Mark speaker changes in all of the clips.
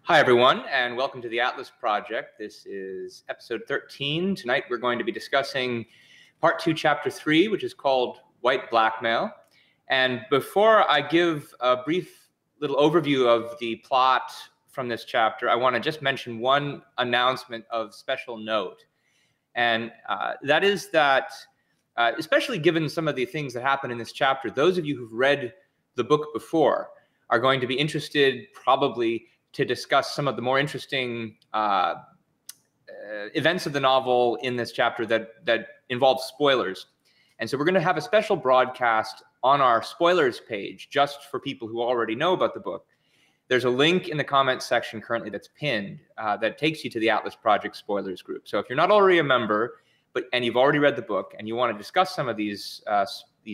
Speaker 1: Hi, everyone, and welcome to the Atlas Project. This is episode 13. Tonight, we're going to be discussing part 2, chapter 3, which is called White Blackmail. And before I give a brief little overview of the plot from this chapter, I want to just mention one announcement of special note. And that is that, especially given some of the things that happen in this chapter, those of you who've read the book before are going to be interested probably to discuss some of the more interesting events of the novel in this chapter that involve spoilers. And so we're going to have a special broadcast on our spoilers page just for people who already know about the book. There's a link in the comments section currently that's pinned that takes you to the Atlas Project spoilers group. So if you're not already a member, and you've already read the book and you want to discuss some of these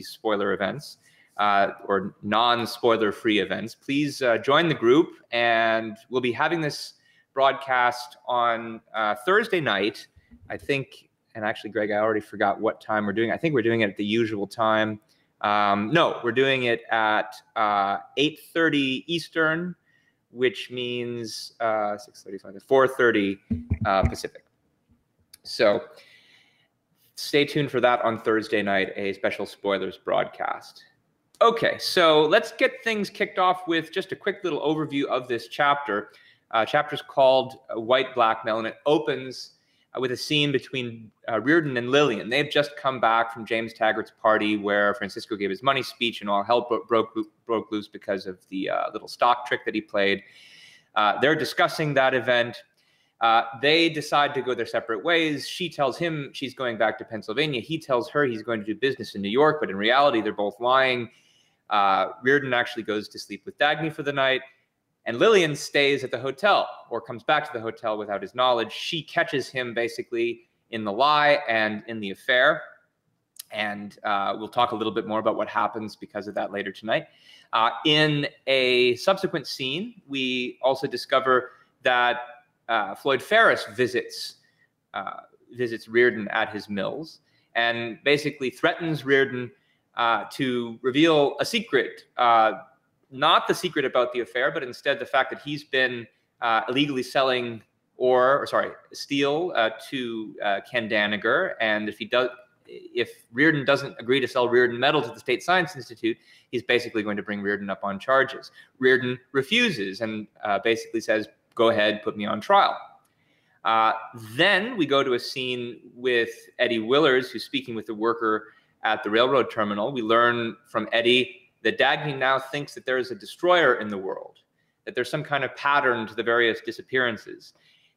Speaker 1: spoiler events, or non-spoiler-free events, please join the group, and we'll be having this broadcast on Thursday night, I think. And actually, Greg, I already forgot what time we're doing. I think we're doing it at the usual time. No, we're doing it at 8:30 Eastern, which means 6:30, 4:30 Pacific. So stay tuned for that on Thursday night, a special spoilers broadcast. Okay, so let's get things kicked off with just a quick little overview of this chapter. Chapter's called White Blackmail, and it opens with a scene between Rearden and Lillian. They've just come back from James Taggart's party where Francisco gave his money speech and all hell broke loose because of the little stock trick that he played. They're discussing that event. They decide to go their separate ways. She tells him she's going back to Pennsylvania. He tells her he's going to do business in New York, but in reality, they're both lying. Rearden actually goes to sleep with Daphne for the night, and Lillian stays at the hotel, or comes back to the hotel without his knowledge. She catches him basically in the lie and in the affair, and we'll talk a little bit more about what happens because of that later tonight. In a subsequent scene, we also discover that Floyd Ferris visits Rearden at his mills and basically threatens Rearden to reveal a secret, not the secret about the affair, but instead the fact that he's been illegally selling steel to Ken Danager, and if Rearden doesn't agree to sell Rearden metal to the State Science Institute, he's basically going to bring Rearden up on charges. Rearden refuses and basically says, "Go ahead, put me on trial." Then we go to a scene with Eddie Willers, who's speaking with the worker at the railroad terminal. We learn from Eddie that Daphne now thinks that there is a destroyer in the world, that there's some kind of pattern to the various disappearances.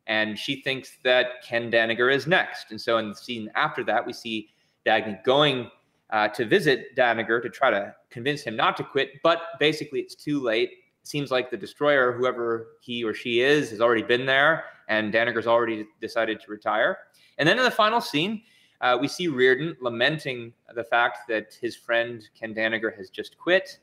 Speaker 1: And she thinks that Ken Danager is next. And so in the scene after that, we see Daphne going to visit Danager to try to convince him not to quit. But basically, it's too late. It seems like the destroyer, whoever he or she is, has already been there, and Danager's already decided to retire. And then in the final scene, we see Rearden lamenting the fact that his friend Ken Danager has just quit,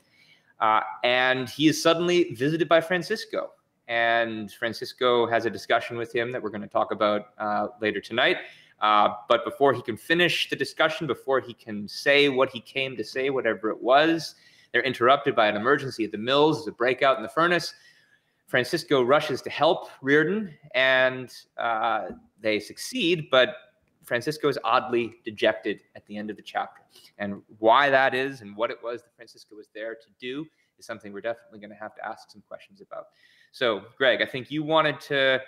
Speaker 1: and he is suddenly visited by Francisco. And Francisco has a discussion with him that we're going to talk about later tonight. But before he can finish the discussion, before he can say what he came to say, whatever it was, they're interrupted by an emergency at the mills. There's a breakout in the furnace. Francisco rushes to help Rearden, and they succeed, but Francisco is oddly dejected at the end of the chapter. And why that is and what it was that Francisco was there to do is something we're definitely going to have to ask some questions about. So, Greg, I think you wanted to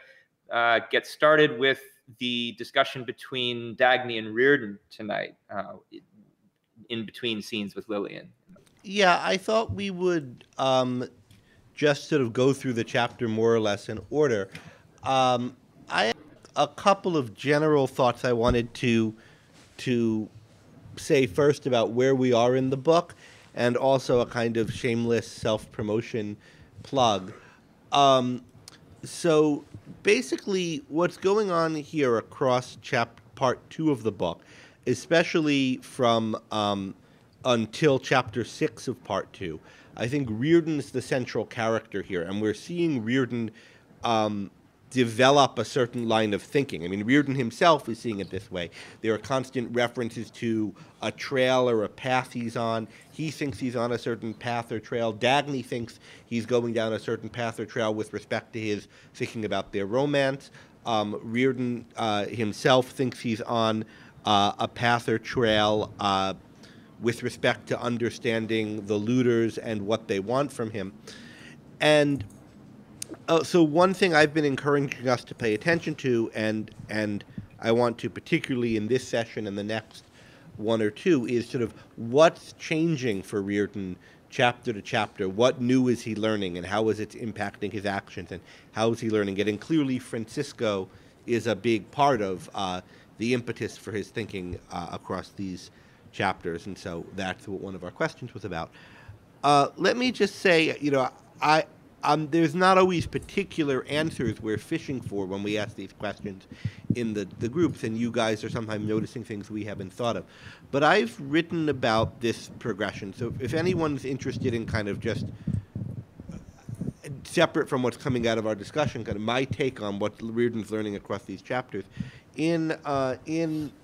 Speaker 1: get started with the discussion between Daphne and Rearden tonight, in between scenes with Lillian.
Speaker 2: Yeah, I thought we would just sort of go through the chapter more or less in order. I have a couple of general thoughts I wanted to say first about where we are in the book, and also a kind of shameless self-promotion plug. So basically, what's going on here across part 2 of the book, especially from until chapter 6 of part 2, I think Rearden is the central character here, and we're seeing Rearden develop a certain line of thinking. I mean, Rearden himself is seeing it this way. There are constant references to a trail or a path he's on. He thinks he's on a certain path or trail. Daphne thinks he's going down a certain path or trail with respect to his thinking about their romance. Rearden himself thinks he's on a path or trail with respect to understanding the looters and what they want from him. And so one thing I've been encouraging us to pay attention to, and I want to particularly in this session and the next one or two, is sort of what's changing for Rearden chapter to chapter. What new is he learning, and how is it impacting his actions, and how is he learning it? And clearly Francisco is a big part of the impetus for his thinking across these chapters, and so that's what one of our questions was about. Let me just say, you know, there's not always particular answers we're fishing for when we ask these questions in the groups, and you guys are sometimes noticing things we haven't thought of. But I've written about this progression, so if anyone's interested in kind of just separate from what's coming out of our discussion, kind of my take on what Rearden's learning across these chapters, in the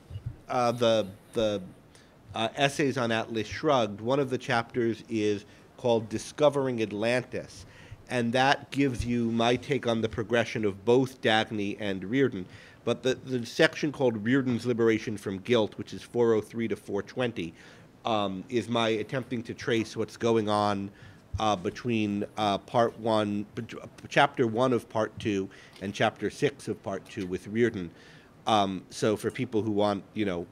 Speaker 2: essays on Atlas Shrugged, one of the chapters is called Discovering Atlantis. And that gives you my take on the progression of both Daphne and Rearden. But the section called Rearden's Liberation from Guilt, which is 403 to 420, is my attempting to trace what's going on between chapter 1 of part 2 and chapter 6 of part 2 with Rearden. So for people who want, you know,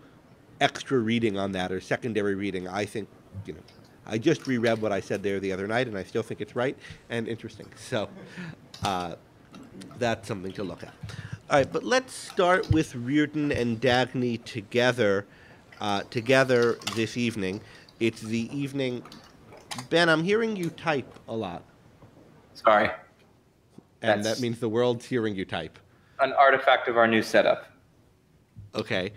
Speaker 2: extra reading on that or secondary reading, I think, you know, I just reread what I said there the other night, and I still think it's right and interesting. So that's something to look at. All right, but let's start with Rearden and Daphne together this evening. It's the evening. Ben, I'm hearing you type a lot.
Speaker 1: Sorry.
Speaker 2: And that means the world's hearing you type.
Speaker 1: An artifact of our new setup.
Speaker 2: Okay.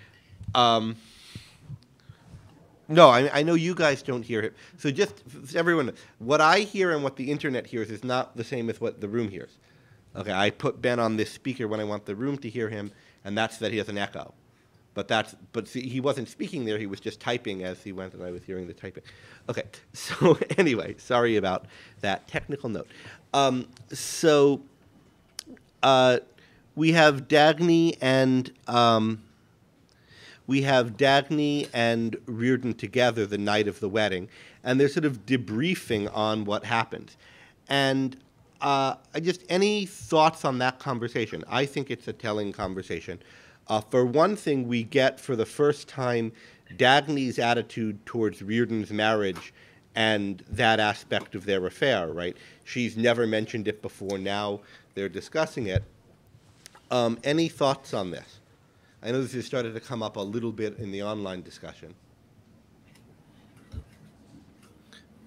Speaker 2: No, I know you guys don't hear it. So just everyone, what I hear and what the internet hears is not the same as what the room hears. Okay, I put Ben on this speaker when I want the room to hear him, and that's that he has an echo. But see, he wasn't speaking there, he was just typing as he went, and I was hearing the typing. Okay, so anyway, sorry about that technical note. We have Daphne and Rearden together the night of the wedding, and they're sort of debriefing on what happened. And any thoughts on that conversation? I think it's a telling conversation. For one thing, we get for the first time Daphne's attitude towards Rearden's marriage and that aspect of their affair, right? She's never mentioned it before. Now they're discussing it. Any thoughts on this? I know this has started to come up a little bit in the online discussion.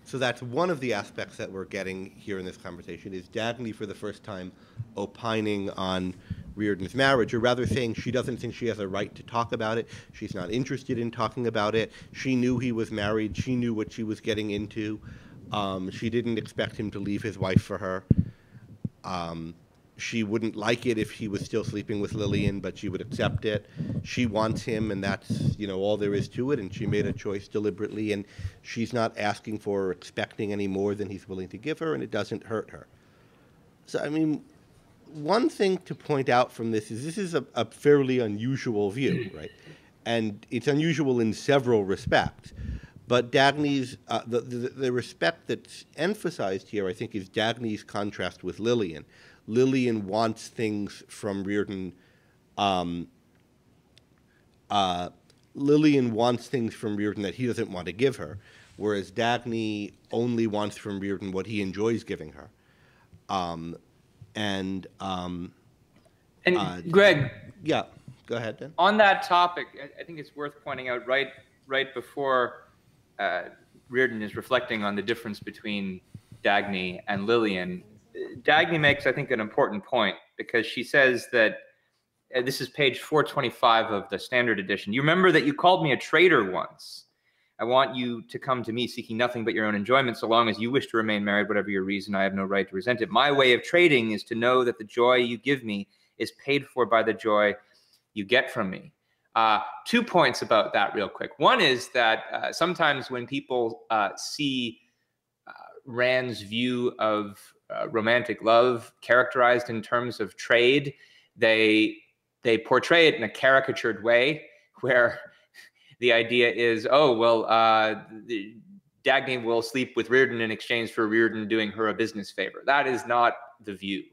Speaker 2: So that's one of the aspects that we're getting here in this conversation, is Daphne for the first time opining on Rearden's marriage, or rather saying she doesn't think she has a right to talk about it. She's not interested in talking about it. She knew he was married. She knew what she was getting into. She didn't expect him to leave his wife for her. She wouldn't like it if he was still sleeping with Lillian, but she would accept it. She wants him, and that's, you know, all there is to it, and she made a choice deliberately, and she's not asking for or expecting any more than he's willing to give her, and it doesn't hurt her. So, I mean, one thing to point out from this is a fairly unusual view, right? And it's unusual in several respects. But Daphne's, the respect that's emphasized here, I think, is Daphne's contrast with Lillian. Lillian wants things from Rearden. Lillian wants things from Rearden that he doesn't want to give her, whereas Daphne only wants from Rearden what he enjoys giving her.
Speaker 1: Greg,
Speaker 2: yeah, go ahead, Dan.
Speaker 1: On that topic, I think it's worth pointing out right before Rearden is reflecting on the difference between Daphne and Lillian. Daphne makes, I think, an important point, because she says that, this is page 425 of the standard edition, "You remember that you called me a traitor once. I want you to come to me seeking nothing but your own enjoyment. So long as you wish to remain married, whatever your reason, I have no right to resent it. My way of trading is to know that the joy you give me is paid for by the joy you get from me. 2 points about that real quick. One is that sometimes when people see Rand's view of romantic love characterized in terms of trade, they portray it in a caricatured way, where the idea is, oh, well, Daphne will sleep with Rearden in exchange for Rearden doing her a business favor. That is not the view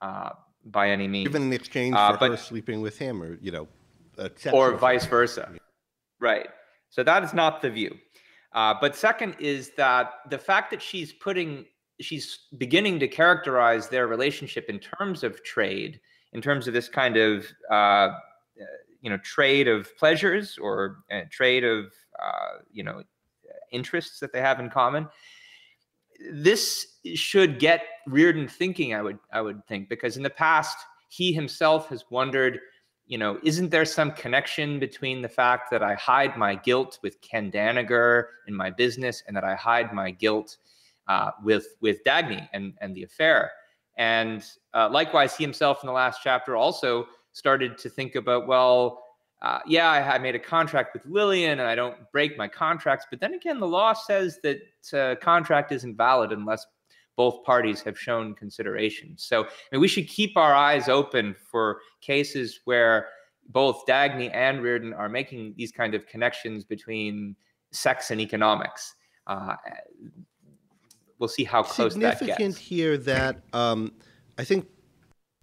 Speaker 1: by any means.
Speaker 2: Even in exchange for her sleeping with him, or, you know,
Speaker 1: or vice versa. Right. So that is not the view. But second is that the fact that she's beginning to characterize their relationship in terms of trade, in terms of this kind of trade of pleasures, or trade of interests that they have in common. This should get Rearden thinking, I would think, because in the past he himself has wondered, isn't there some connection between the fact that I hide my guilt with Ken Daniger in my business, and that I hide my guilt with Daphne and the affair? And likewise, he himself in the last chapter also started to think about, well, I made a contract with Lillian and I don't break my contracts. But then again, the law says that a contract isn't valid unless both parties have shown consideration. So we should keep our eyes open for cases where both Daphne and Rearden are making these kind of connections between sex and economics. We'll see how close that gets.
Speaker 2: Significant here that I think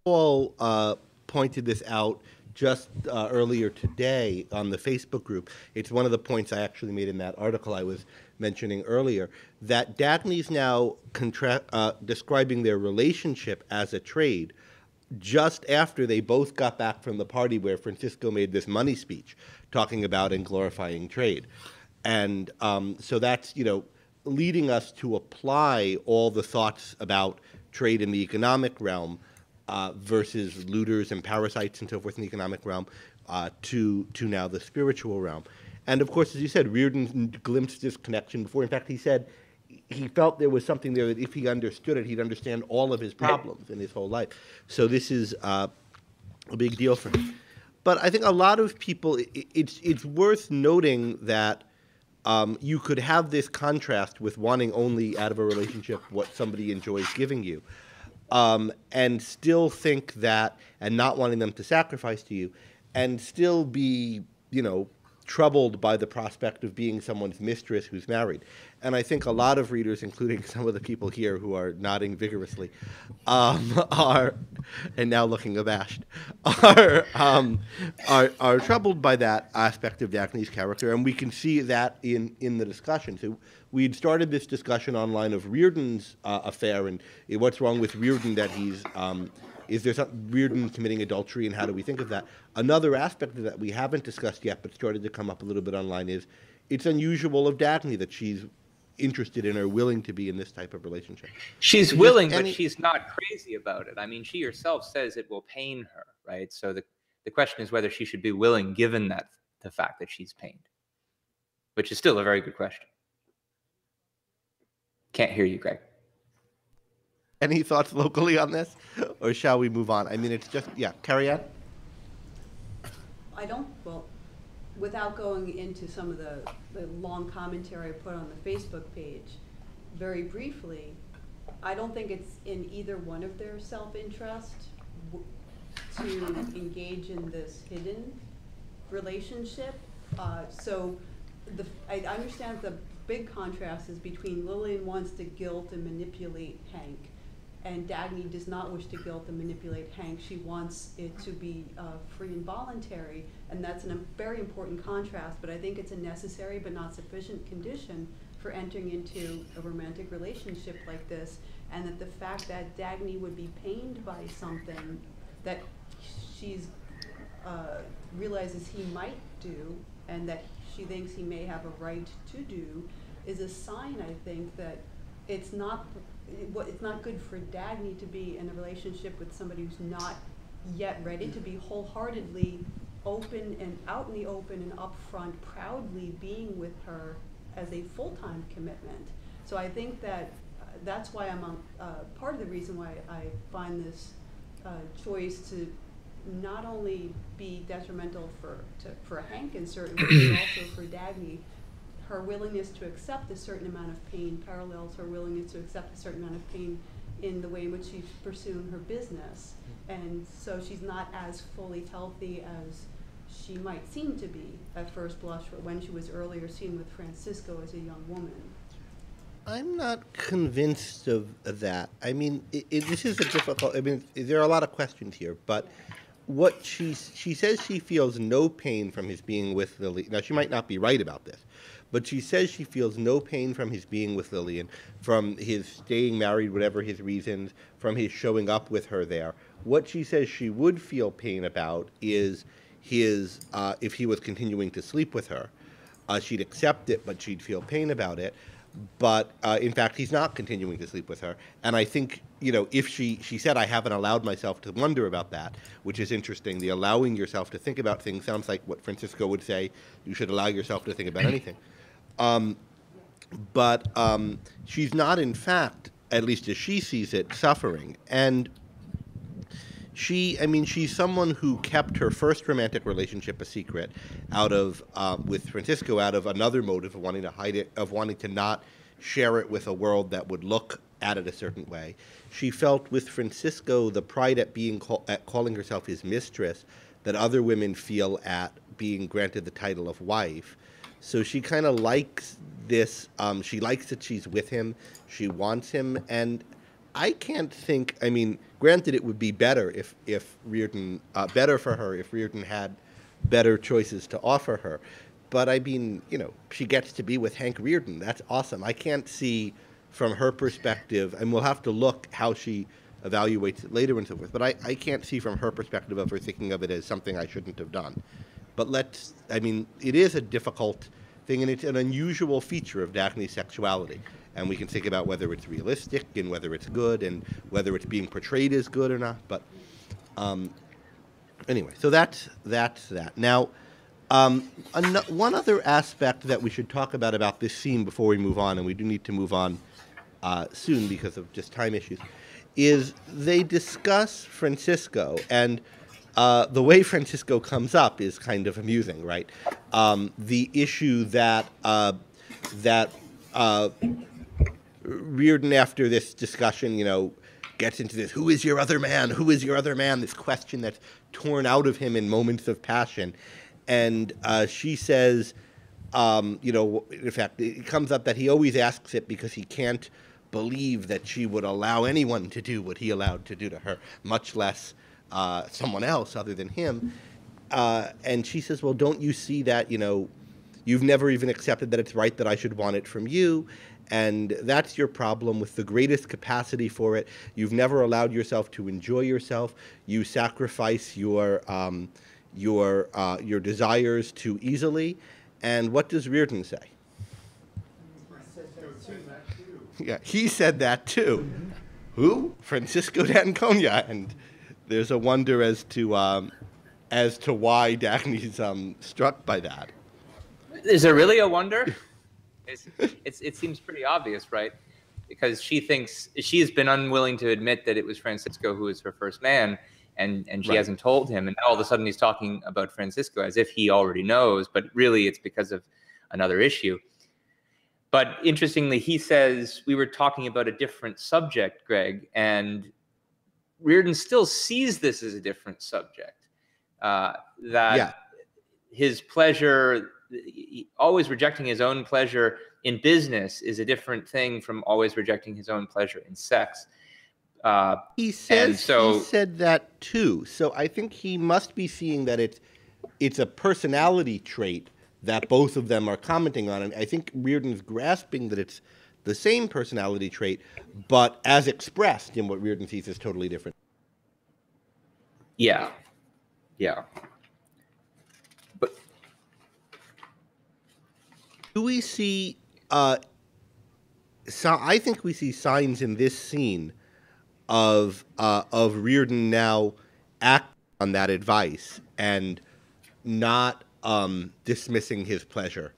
Speaker 2: Paul pointed this out just earlier today on the Facebook group. It's one of the points I actually made in that article I was mentioning earlier, that Daphne's now describing their relationship as a trade just after they both got back from the party where Francisco made this money speech talking about and glorifying trade. And so that's, leading us to apply all the thoughts about trade in the economic realm versus looters and parasites and so forth in the economic realm to now the spiritual realm. And of course, as you said, Rearden glimpsed this connection before. In fact, he said he felt there was something there that if he understood it, he'd understand all of his problems in his whole life. So this is a big deal for him. But I think a lot of people, it's worth noting that you could have this contrast with wanting only out of a relationship what somebody enjoys giving you, and still think that, and not wanting them to sacrifice to you, and still be, troubled by the prospect of being someone's mistress who's married. And I think a lot of readers, including some of the people here who are nodding vigorously, are, and now looking abashed, are troubled by that aspect of Daphne's character, and we can see that in the discussion. So we'd started this discussion online of Rearden's affair and what's wrong with Rearden, that he's is there some Rearden committing adultery, and how do we think of that? Another aspect of that we haven't discussed yet, but started to come up a little bit online, is it's unusual of Daphne that she's interested in or willing to be in this type of relationship.
Speaker 1: She's willing, but she's not crazy about it. I mean, she herself says it will pain her, right? So the question is whether she should be willing, given that the fact that she's pained, which is still a very good question. Can't hear you, Greg.
Speaker 2: Any thoughts locally on this, or shall we move on? I mean, it's just, carry on.
Speaker 3: Without going into some of the long commentary I put on the Facebook page, very briefly, I don't think it's in either one of their self-interest to engage in this hidden relationship. So I understand the big contrast is between Lillian wants to guilt and manipulate Hank, and Daphne does not wish to guilt and manipulate Hank. She wants it to be free and voluntary, and that's a very important contrast, but I think it's a necessary but not sufficient condition for entering into a romantic relationship like this, and that the fact that Daphne would be pained by something that she's realizes he might do, and that she thinks he may have a right to do, is a sign, I think, that it's not good for Daphne to be in a relationship with somebody who's not yet ready to be wholeheartedly open and out in the open and upfront, proudly being with her as a full-time commitment. So I think that that's why I'm part of the reason why I find this choice to not only be detrimental for Hank in certain ways, but also for Dagny. Her willingness to accept a certain amount of pain parallels her willingness to accept a certain amount of pain in the way in which she's pursuing her business. And so she's not as fully healthy as she might seem to be at first blush when she was earlier seen with Francisco as a young woman.
Speaker 2: I'm not convinced of that. I mean, this is a difficult, I mean, there are a lot of questions here, but what she says she feels no pain from his being with Lily. Now, she might not be right about this, but she says she feels no pain from his being with Lillian, from his staying married, whatever his reasons, from his showing up with her there. What she says she would feel pain about is his, if he was continuing to sleep with her. She'd accept it, but she'd feel pain about it. But in fact, he's not continuing to sleep with her. And I think, you know, if she said, I haven't allowed myself to wonder about that, which is interesting. The allowing yourself to think about things sounds like what Francisco would say. You should allow yourself to think about anything. But she's not, in fact, at least as she sees it, suffering. And she's someone who kept her first romantic relationship a secret out of, with Francisco, out of another motive of wanting to hide it, of wanting to not share it with a world that would look at it a certain way. She felt with Francisco the pride at at calling herself his mistress that other women feel at being granted the title of wife. So she kind of likes this, she likes that she's with him, she wants him, and I can't think, I mean, granted it would be better if Rearden, better for her if Rearden had better choices to offer her. But I mean, you know, she gets to be with Hank Rearden. That's awesome. I can't see from her perspective, and we'll have to look how she evaluates it later and so forth, but I can't see from her perspective of her thinking of it as something I shouldn't have done. But I mean, it is a difficult thing, and it's an unusual feature of Daphne's sexuality. And we can think about whether it's realistic and whether it's good and whether it's being portrayed as good or not. But anyway, so that's that. Now, one other aspect that we should talk about this scene before we move on, and we do need to move on soon because of just time issues, is they discuss Francisco, and the way Francisco comes up is kind of amusing, right? The issue that Rearden, after this discussion, you know, gets into this, who is your other man? Who is your other man? This question that's torn out of him in moments of passion. And she says, you know, in fact, it comes up that he always asks it because he can't believe that she would allow anyone to do what he allowed to do to her, much less someone else other than him. And she says, well, don't you see that, you know, you've never even accepted that it's right that I should want it from you. And that's your problem with the greatest capacity for it. You've never allowed yourself to enjoy yourself. You sacrifice your desires too easily. And what does Rearden say? Yeah, he said that too. Who? Francisco d'Anconia. And there's a wonder as to why Daphne's struck by that.
Speaker 1: Is there really a wonder? It seems pretty obvious, right? Because she thinks she has been unwilling to admit that it was Francisco who was her first man, and she
Speaker 2: right.
Speaker 1: hasn't told him. And now all of a sudden he's talking about Francisco as if he already knows, but really it's because of another issue. But interestingly, he says we were talking about a different subject, Greg, and Rearden still sees this as a different subject. His pleasure, always rejecting his own pleasure in business is a different thing from always rejecting his own pleasure in sex.
Speaker 2: He said that too. So I think he must be seeing that it's a personality trait that both of them are commenting on. And I think Rearden's grasping that it's the same personality trait, but as expressed in what Rearden sees is totally different.
Speaker 1: Yeah. Yeah. But
Speaker 2: do we see, I think we see signs in this scene of Rearden now acting on that advice and not dismissing his pleasure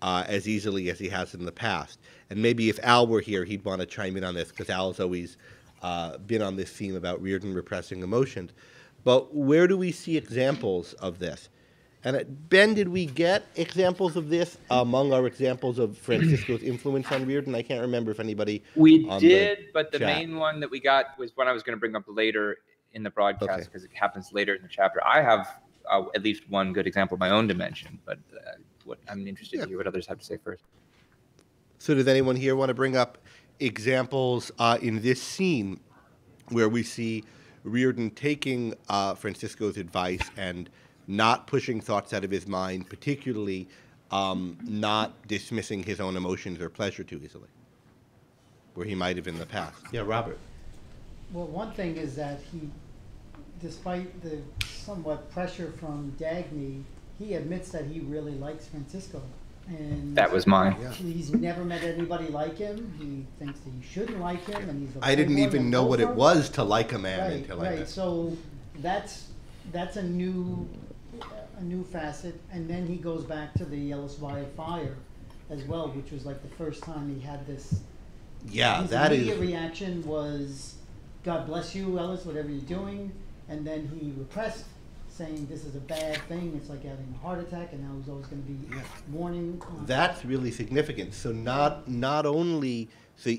Speaker 2: as easily as he has in the past. And maybe if Al were here, he'd want to chime in on this because Al's always been on this theme about Rearden repressing emotions. But where do we see examples of this? And Ben, did we get examples of this among our examples of Francisco's influence on Rearden? I can't remember if anybody
Speaker 1: did, but the
Speaker 2: chat.
Speaker 1: main one that we got was one I was going to bring up later in the broadcast because it happens later in the chapter. I have at least one good example of my own dimension, but I'm interested to hear what others have to say first.
Speaker 2: So does anyone here want to bring up examples in this scene where we see Rearden taking Francisco's advice and not pushing thoughts out of his mind, particularly not dismissing his own emotions or pleasure too easily, where he might have in the past? Yeah, Robert.
Speaker 4: Well, one thing is that he, despite the somewhat pressure from Daphne, he admits that he really likes Francisco. And
Speaker 1: that was mine.
Speaker 2: Yeah.
Speaker 4: He's never met anybody like him. He thinks that he shouldn't like him, and he's.
Speaker 2: I didn't even know what it was to like a man until I met.
Speaker 4: So that's a new facet, and then he goes back to the Yellow Fire as well, which was like the first time he had this.
Speaker 2: Yeah,
Speaker 4: his
Speaker 2: that is.
Speaker 4: immediate reaction was, "God bless you, Ellis, whatever you're doing," and then he repressed, saying this is a bad thing. It's like having a heart attack, and now he's always going to be warning.
Speaker 2: That's really significant. So not only so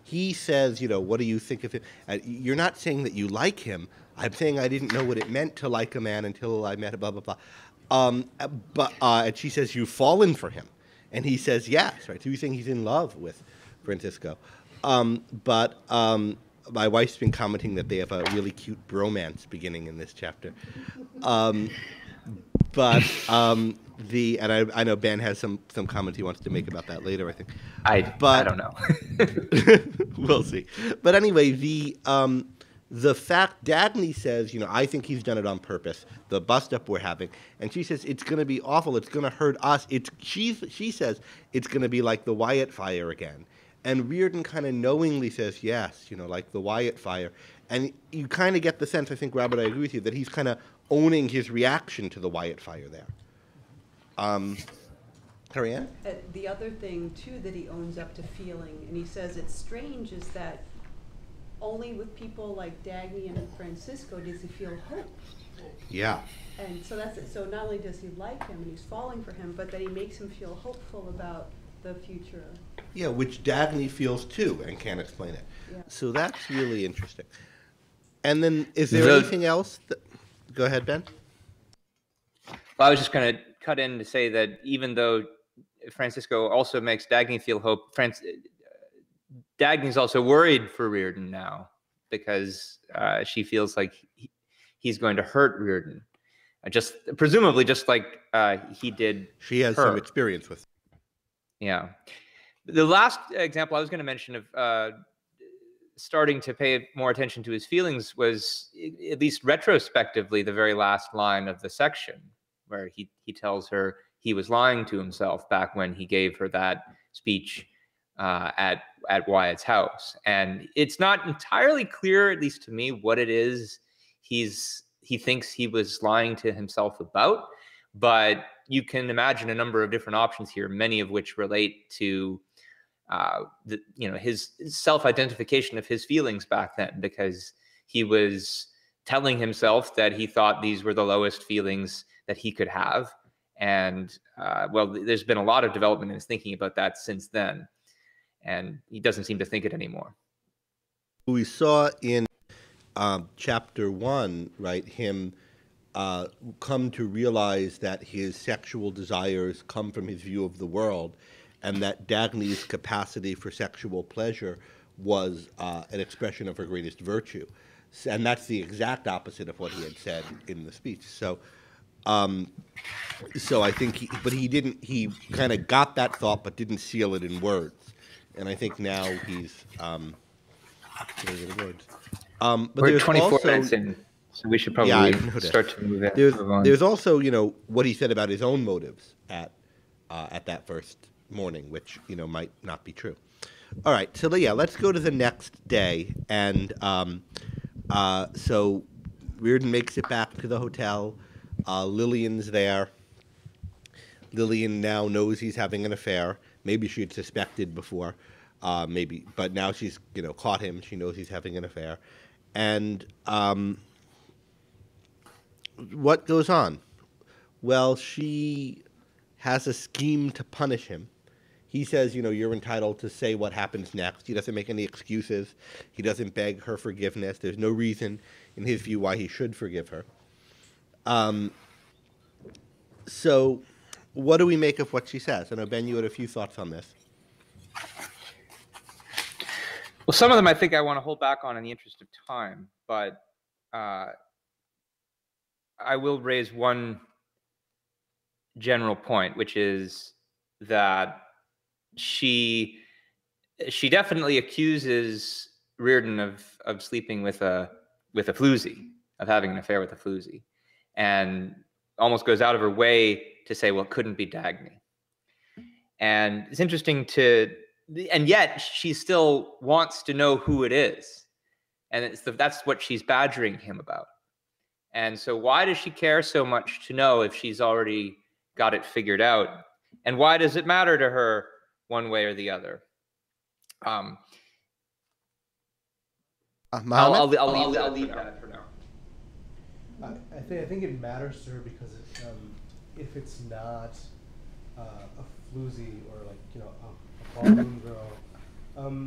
Speaker 2: he says, what do you think of him? You're not saying that you like him. I'm saying I didn't know what it meant to like a man until I met blah blah blah. And she says you've fallen for him, and he says yes. Right. So he's saying he's in love with Francisco. My wife's been commenting that they have a really cute bromance beginning in this chapter. And I know Ben has some comments he wants to make about that later, I think.
Speaker 1: I don't know.
Speaker 2: We'll see. But anyway, the fact Daphne says, I think he's done it on purpose, the bust-up we're having. And she says, it's going to be awful. It's going to hurt us. She says it's going to be like the Wyatt fire again. And Rearden kind of knowingly says, yes, like the Wyatt fire. And you kind of get the sense, I think, Robert, I agree with you, that he's kind of owning his reaction to the Wyatt fire there. Harry-Ann?
Speaker 3: The other thing, too, that he owns up to feeling, and he says it's strange, is that only with people like Daphne and Francisco does he feel hope.
Speaker 2: Yeah.
Speaker 3: And so that's it. So not only does he like him and he's falling for him, but that he makes him feel hopeful about the future.
Speaker 2: Yeah, which Daphne feels too and can't explain it.
Speaker 3: Yeah.
Speaker 2: So that's really interesting. And then is there anything else? Go ahead, Ben.
Speaker 1: Well, I was just going to cut in to say that even though Francisco also makes Daphne feel hope, Daphne's also worried for Rearden now because she feels like he's going to hurt Rearden, presumably just like he did.
Speaker 2: She has some experience with.
Speaker 1: Yeah. The last example I was going to mention of starting to pay more attention to his feelings was, at least retrospectively, the very last line of the section, where he tells her he was lying to himself back when he gave her that speech at Wyatt's house. And it's not entirely clear, at least to me, what it is he thinks he was lying to himself about. But you can imagine a number of different options here, many of which relate to his self-identification of his feelings back then, because he was telling himself that he thought these were the lowest feelings that he could have. And there's been a lot of development in his thinking about that since then. And he doesn't seem to think it anymore.
Speaker 2: We saw in chapter 1, right, him come to realize that his sexual desires come from his view of the world, and that Daphne's capacity for sexual pleasure was an expression of her greatest virtue. And that's the exact opposite of what he had said in the speech. So I think he kind of got that thought but didn't seal it in words. And I think now he's putting it in words. But
Speaker 1: we're 24 minutes in, so we should probably start to move on.
Speaker 2: There's also, what he said about his own motives at that first morning, which, might not be true. All right, so let's go to the next day. And so Rearden makes it back to the hotel. Lillian's there. Lillian now knows he's having an affair. Maybe she had suspected before. maybe, but now she's caught him. She knows he's having an affair, and what goes on? Well, she has a scheme to punish him. He says, you're entitled to say what happens next. He doesn't make any excuses. He doesn't beg her forgiveness. There's no reason, in his view, why he should forgive her. So what do we make of what she says? I know, Ben, you had a few thoughts on this.
Speaker 1: Well, some of them I think I want to hold back on in the interest of time, but I will raise one general point, which is that she definitely accuses Rearden of sleeping with a floozy, of having an affair with a floozy, and almost goes out of her way to say, well, it couldn't be Daphne. And it's interesting and yet she still wants to know who it is, and that's what she's badgering him about. And so why does she care so much to know if she's already got it figured out? And why does it matter to her one way or the other? I'll leave that for now.
Speaker 5: I think it matters to her because if it's not a floozy or a ballroom girl,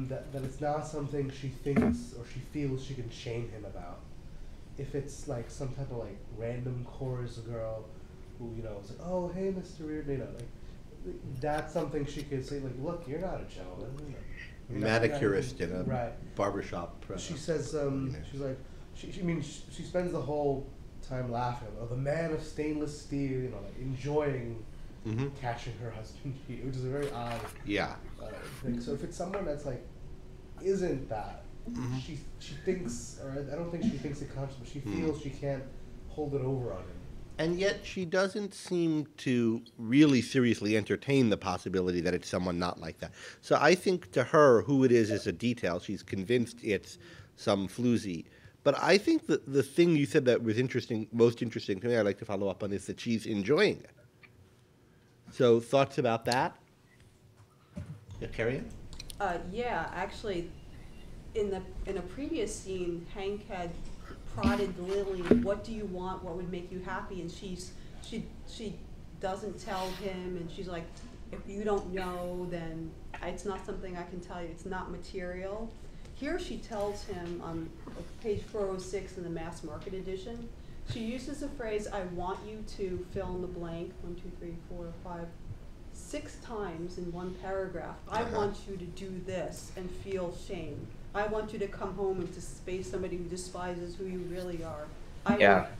Speaker 5: that it's not something she thinks or she feels she can shame him about. If it's like some type of random chorus girl who is like, oh hey Mr. Rearden, that's something she could say, look, you're not a gentleman.
Speaker 2: Manicurist in a barbershop.
Speaker 5: She says, she's like, she spends the whole time laughing. Oh, the man of stainless steel, enjoying catching her husband cheat, which is a very odd thing. So if it's someone that's isn't that, she thinks, or I don't think she thinks it consciously, but she feels she can't hold it over on him.
Speaker 2: And yet she doesn't seem to really seriously entertain the possibility that it's someone not like that. So I think to her, who it is a detail. She's convinced it's some floozy. But I think that the thing you said that was most interesting to me, I'd like to follow up on, is that she's enjoying it. So thoughts about that? Yeah, Carrie?
Speaker 3: Yeah, actually, in a previous scene, Hank had prodded Lily, what do you want, what would make you happy, and she doesn't tell him, and she's like, if you don't know, then it's not something I can tell you, it's not material. Here she tells him on page 406 in the mass market edition, she uses the phrase, I want you to fill in the blank, 1, 2, 3, 4, 5, 6 times in one paragraph. I want you to do this and feel shame. I want you to come home and to face somebody who despises who you really are.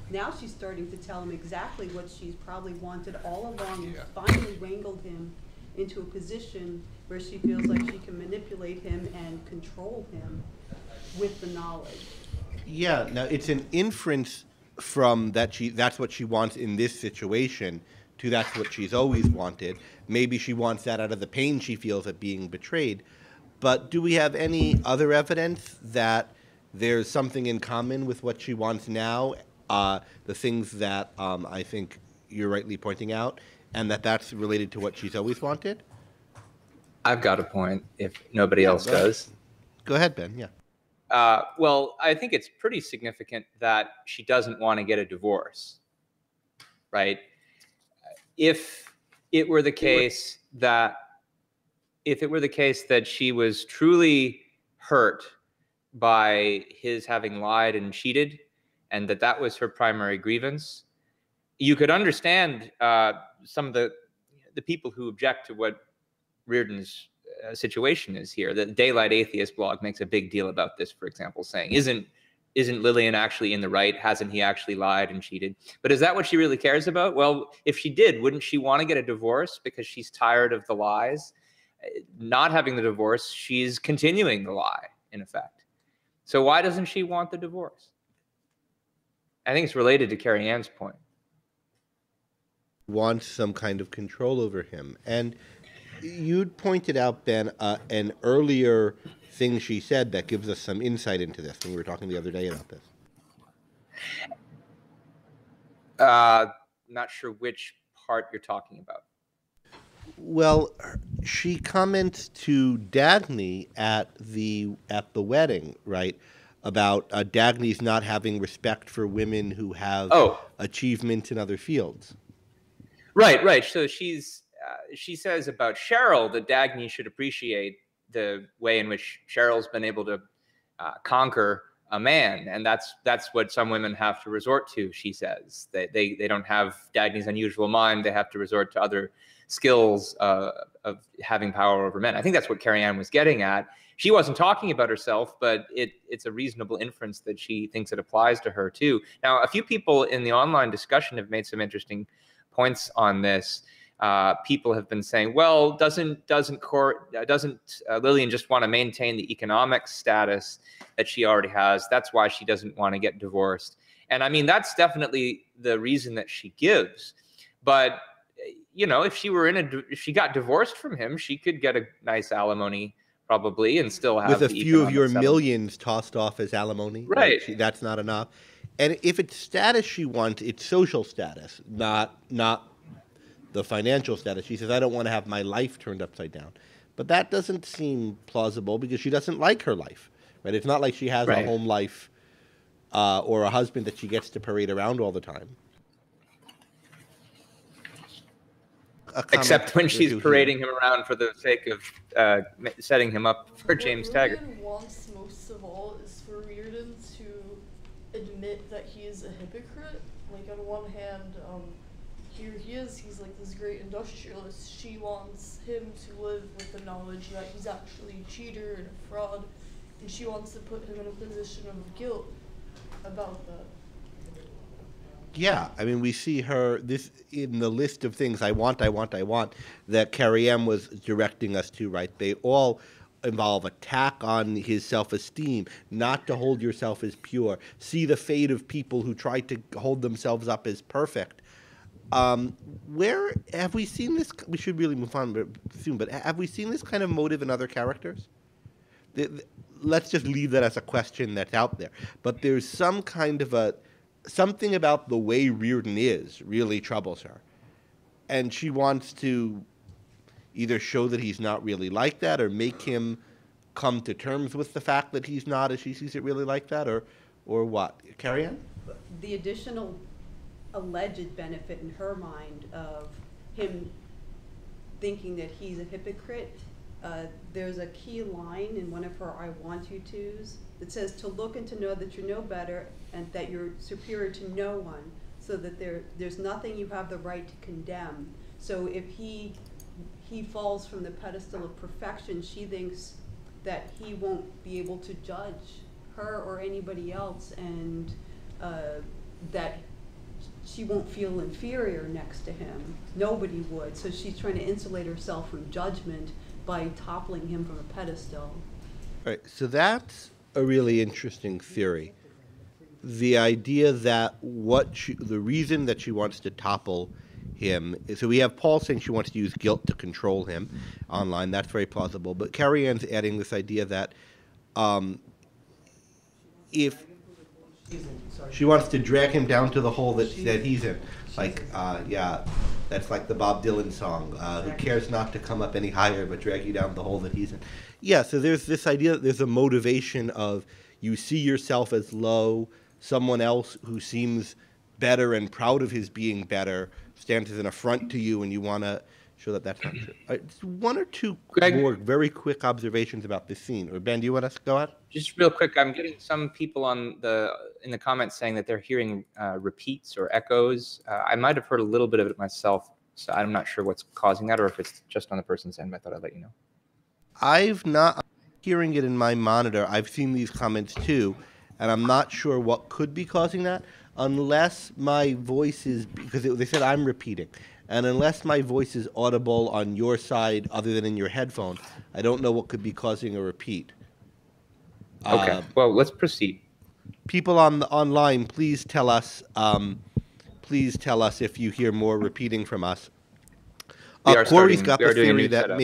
Speaker 3: Now she's starting to tell him exactly what she's probably wanted all along, and finally wrangled him into a position where she feels like she can manipulate him and control him with the knowledge.
Speaker 2: Yeah, now it's an inference from that's what she wants in this situation to that's what she's always wanted. Maybe she wants that out of the pain she feels at being betrayed. But do we have any other evidence that there's something in common with what she wants now, the things that I think you're rightly pointing out, and that's related to what she's always wanted?
Speaker 1: I've got a point, if nobody else does.
Speaker 2: Go ahead, Ben, yeah.
Speaker 1: Well, I think it's pretty significant that she doesn't want to get a divorce, right? If it were the case that she was truly hurt by his having lied and cheated, and that was her primary grievance, you could understand some of the people who object to what Rearden's situation is here. The Daylight Atheist blog makes a big deal about this, for example, saying, isn't Lillian actually in the right? Hasn't he actually lied and cheated? But is that what she really cares about? Well, if she did, wouldn't she want to get a divorce because she's tired of the lies? Not having the divorce, she's continuing the lie, in effect. So why doesn't she want the divorce? I think it's related to Carrie Ann's point.
Speaker 2: Wants some kind of control over him. And you'd pointed out, Ben, an earlier thing she said that gives us some insight into this when we were talking the other day about this.
Speaker 1: Not sure which part you're talking about.
Speaker 2: Well, she comments to Dagny at the wedding, right? About Dagny's not having respect for women who have achievements in other fields.
Speaker 1: Right. So she says about Cheryl that Dagny should appreciate the way in which Cheryl's been able to conquer a man, and that's what some women have to resort to. She says they don't have Dagny's unusual mind; they have to resort to other skills of having power over men. I think that's what Carrie Ann was getting at. She wasn't talking about herself, but it's a reasonable inference that she thinks it applies to her too. Now, a few people in the online discussion have made some interesting points on this. People have been saying, well, doesn't Lillian just want to maintain the economic status that she already has? That's why she doesn't want to get divorced. And I mean, that's definitely the reason that she gives. But you know, if she got divorced from him, she could get a nice alimony probably and still have
Speaker 2: with a few of your millions tossed off as alimony.
Speaker 1: Right.
Speaker 2: That's not enough. And if it's status she wants, it's social status, not the financial status. She says, I don't want to have my life turned upside down. But that doesn't seem plausible because she doesn't like her life. Right? It's not like she has a home life or a husband that she gets to parade around all the time.
Speaker 1: Except when she's parading him around for the sake of setting him up for James Taggart.
Speaker 6: What Rearden wants most of all is for Rearden to admit that he is a hypocrite. Like, on one hand, here he is, he's like this great industrialist. She wants him to live with the knowledge that he's actually a cheater and a fraud, and she wants to put him in a position of guilt about that.
Speaker 2: Yeah, I mean, we see her this in the list of things I want that Carrie M was directing us to, right? They all involve attack on his self-esteem, not to hold yourself as pure, see the fate of people who try to hold themselves up as perfect. Where have we seen this? We should really move on soon, but have we seen this kind of motive in other characters? Let's just leave that as a question that's out there. But there's some kind of something about the way Rearden is really troubles her. And she wants to either show that he's not really like that or make him come to terms with the fact that he's not as she sees it really like that, or what? Carrie Ann?
Speaker 3: The additional alleged benefit in her mind of him thinking that he's a hypocrite, there's a key line in one of her I want you to's that says to look and to know that you're no better and that you're superior to no one, so that there's nothing you have the right to condemn. So if he falls from the pedestal of perfection, she thinks that he won't be able to judge her or anybody else, and that she won't feel inferior next to him. Nobody would. So she's trying to insulate herself from judgment by toppling him from a pedestal.
Speaker 2: All right, so that's a really interesting theory. The idea that the reason that she wants to topple him is, so we have Paul saying she wants to use guilt to control him online. That's very plausible. But Carrie Ann's adding this idea that if she wants to drag him down to the hole that he's in, like, that's like the Bob Dylan song, who cares not to come up any higher but drag you down the hole that he's in. Yeah, so there's this idea that there's a motivation of you see yourself as low, someone else who seems better and proud of his being better stands as an affront to you, and you want to show that that's not true. Just one or two more very quick observations about this scene. Or Ben, do you want us to go on?
Speaker 1: Just real quick, I'm getting some people in the comments saying that they're hearing repeats or echoes. I might have heard a little bit of it myself, so I'm not sure what's causing that or if it's just on the person's end, but I thought I'd let you know. I'm hearing it in my monitor. I've seen these comments too, and I'm not sure what could be causing that, unless my voice is, because they said I'm repeating, and unless my voice is audible on your side other than in your headphone, I don't know what could be causing a repeat. Okay, well, let's proceed.
Speaker 2: People online, please tell us if you hear more repeating from us. Corey's got the theory that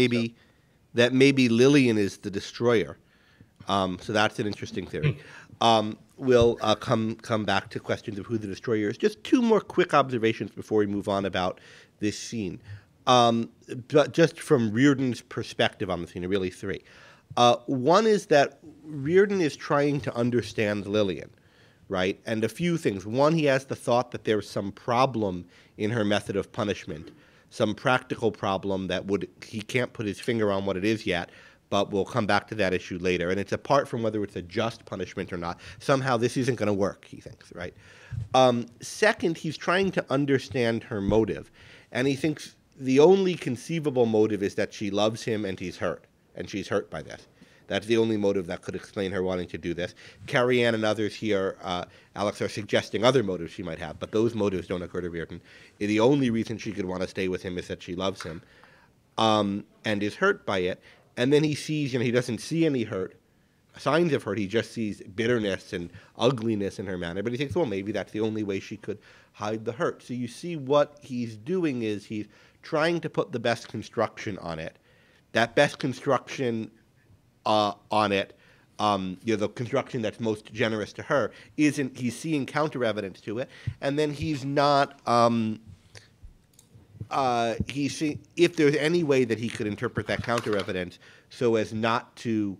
Speaker 2: maybe Lillian is the destroyer. So that's an interesting theory. We'll come back to questions of who the destroyer is. Just two more quick observations before we move on about this scene. But just from Rearden's perspective on the scene, really three. One is that Rearden is trying to understand Lillian, right? And a few things. One, he has the thought that there's some problem in her method of punishment, some practical problem that he can't put his finger on what it is yet, but we'll come back to that issue later. And it's apart from whether it's a just punishment or not. Somehow this isn't going to work, he thinks, right? Second, he's trying to understand her motive. And he thinks the only conceivable motive is that she loves him and he's hurt, and she's hurt by this. That's the only motive that could explain her wanting to do this. Carrie Ann and others here, Alex, are suggesting other motives she might have, but those motives don't occur to Rearden. The only reason she could want to stay with him is that she loves him and is hurt by it. And then he sees, he doesn't see any signs of hurt. He just sees bitterness and ugliness in her manner. But he thinks, well, maybe that's the only way she could hide the hurt. So you see what he's doing is he's trying to put the best construction on it. That best construction on it, the construction that's most generous to her, he's seeing counter evidence to it, and then he's not. He's seeing if there's any way that he could interpret that counter evidence so as not to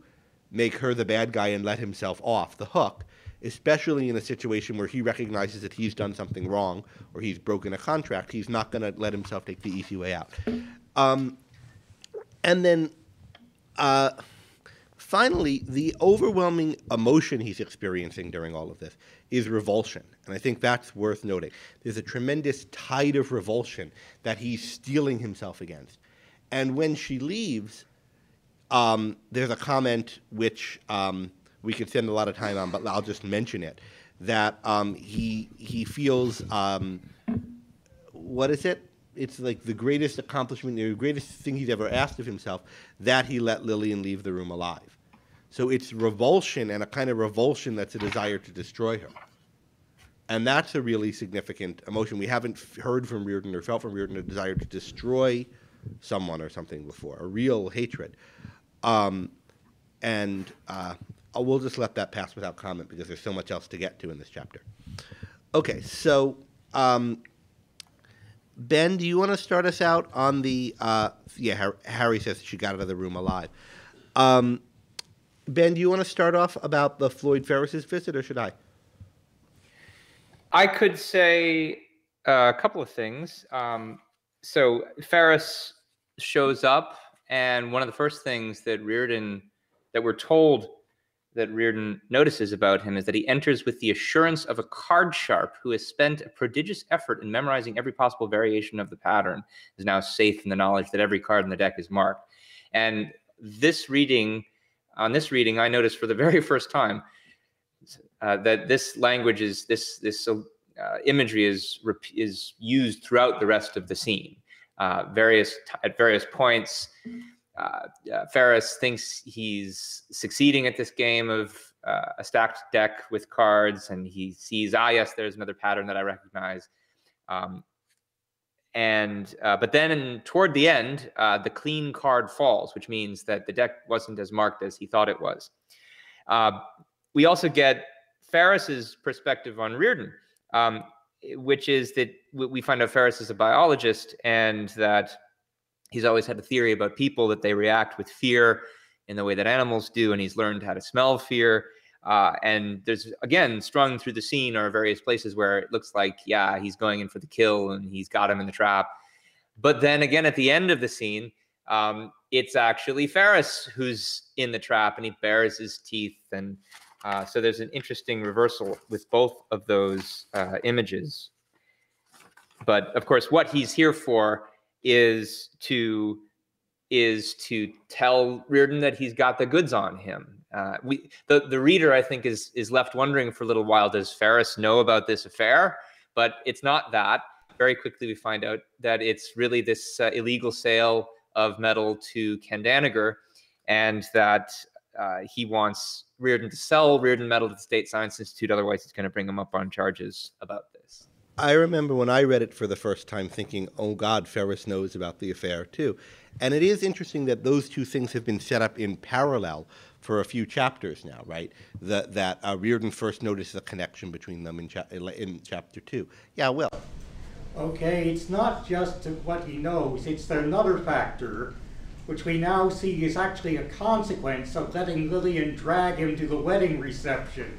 Speaker 2: make her the bad guy and let himself off the hook, especially in a situation where he recognizes that he's done something wrong or he's broken a contract. He's not going to let himself take the easy way out. And then. Finally, the overwhelming emotion he's experiencing during all of this is revulsion. And I think that's worth noting. There's a tremendous tide of revulsion that he's steeling himself against. And when she leaves, there's a comment which we could spend a lot of time on, but I'll just mention it, that he feels, what is it? It's like the greatest accomplishment, the greatest thing he's ever asked of himself, that he let Lillian leave the room alive. So it's revulsion, and a kind of revulsion that's a desire to destroy her. And that's a really significant emotion. We haven't heard from Rearden or felt from Rearden a desire to destroy someone or something before, a real hatred. We'll just let that pass without comment because there's so much else to get to in this chapter. Okay, so Ben, do you want to start us out on the Harry says she got out of the room alive. Ben, do you want to start off about the Floyd Ferris's visit, or should I?
Speaker 1: I could say a couple of things. So Ferris shows up, and one of the first things that we're told that Rearden notices about him is that he enters with the assurance of a card sharp who has spent a prodigious effort in memorizing every possible variation of the pattern, is now safe in the knowledge that every card in the deck is marked. And on this reading, I noticed for the very first time that this language is this imagery is used throughout the rest of the scene. At various points, Ferris thinks he's succeeding at this game of a stacked deck with cards, and he sees, yes, there's another pattern that I recognize. But then toward the end, the clean card falls, which means that the deck wasn't as marked as he thought it was. We also get Ferris's perspective on Rearden, which is that we find out Ferris is a biologist, and that he's always had a theory about people that they react with fear in the way that animals do, and he's learned how to smell fear. And there's, again, strung through the scene are various places where it looks like, he's going in for the kill and he's got him in the trap. But then again, at the end of the scene, it's actually Ferris who's in the trap, and he bares his teeth. And so there's an interesting reversal with both of those images. But of course, what he's here for is to tell Rearden that he's got the goods on him. The reader, I think, is left wondering for a little while, does Ferris know about this affair? But it's not that. Very quickly we find out that it's really this illegal sale of metal to Candaniger, and that he wants Rearden to sell Rearden metal to the State Science Institute, otherwise he's going to bring him up on charges about this.
Speaker 2: I remember when I read it for the first time thinking, oh God, Ferris knows about the affair too. And it is interesting that those two things have been set up in parallel for a few chapters now, right? That Rearden first noticed the connection between them in chapter 2. Yeah, Will.
Speaker 7: Okay, it's not just what he knows, it's another factor, which we now see is actually a consequence of letting Lillian drag him to the wedding reception.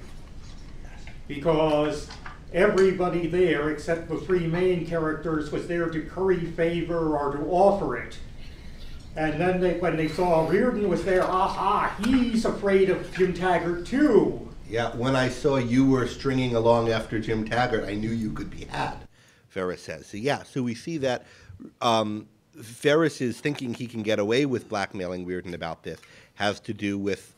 Speaker 7: Because everybody there, except the three main characters, was there to curry favor or to offer it. And then when they saw Rearden was there, aha, he's afraid of Jim Taggart too.
Speaker 2: Yeah, when I saw you were stringing along after Jim Taggart, I knew you could be had, Ferris says. So yeah, so we see that Ferris is thinking he can get away with blackmailing Rearden about this has to do with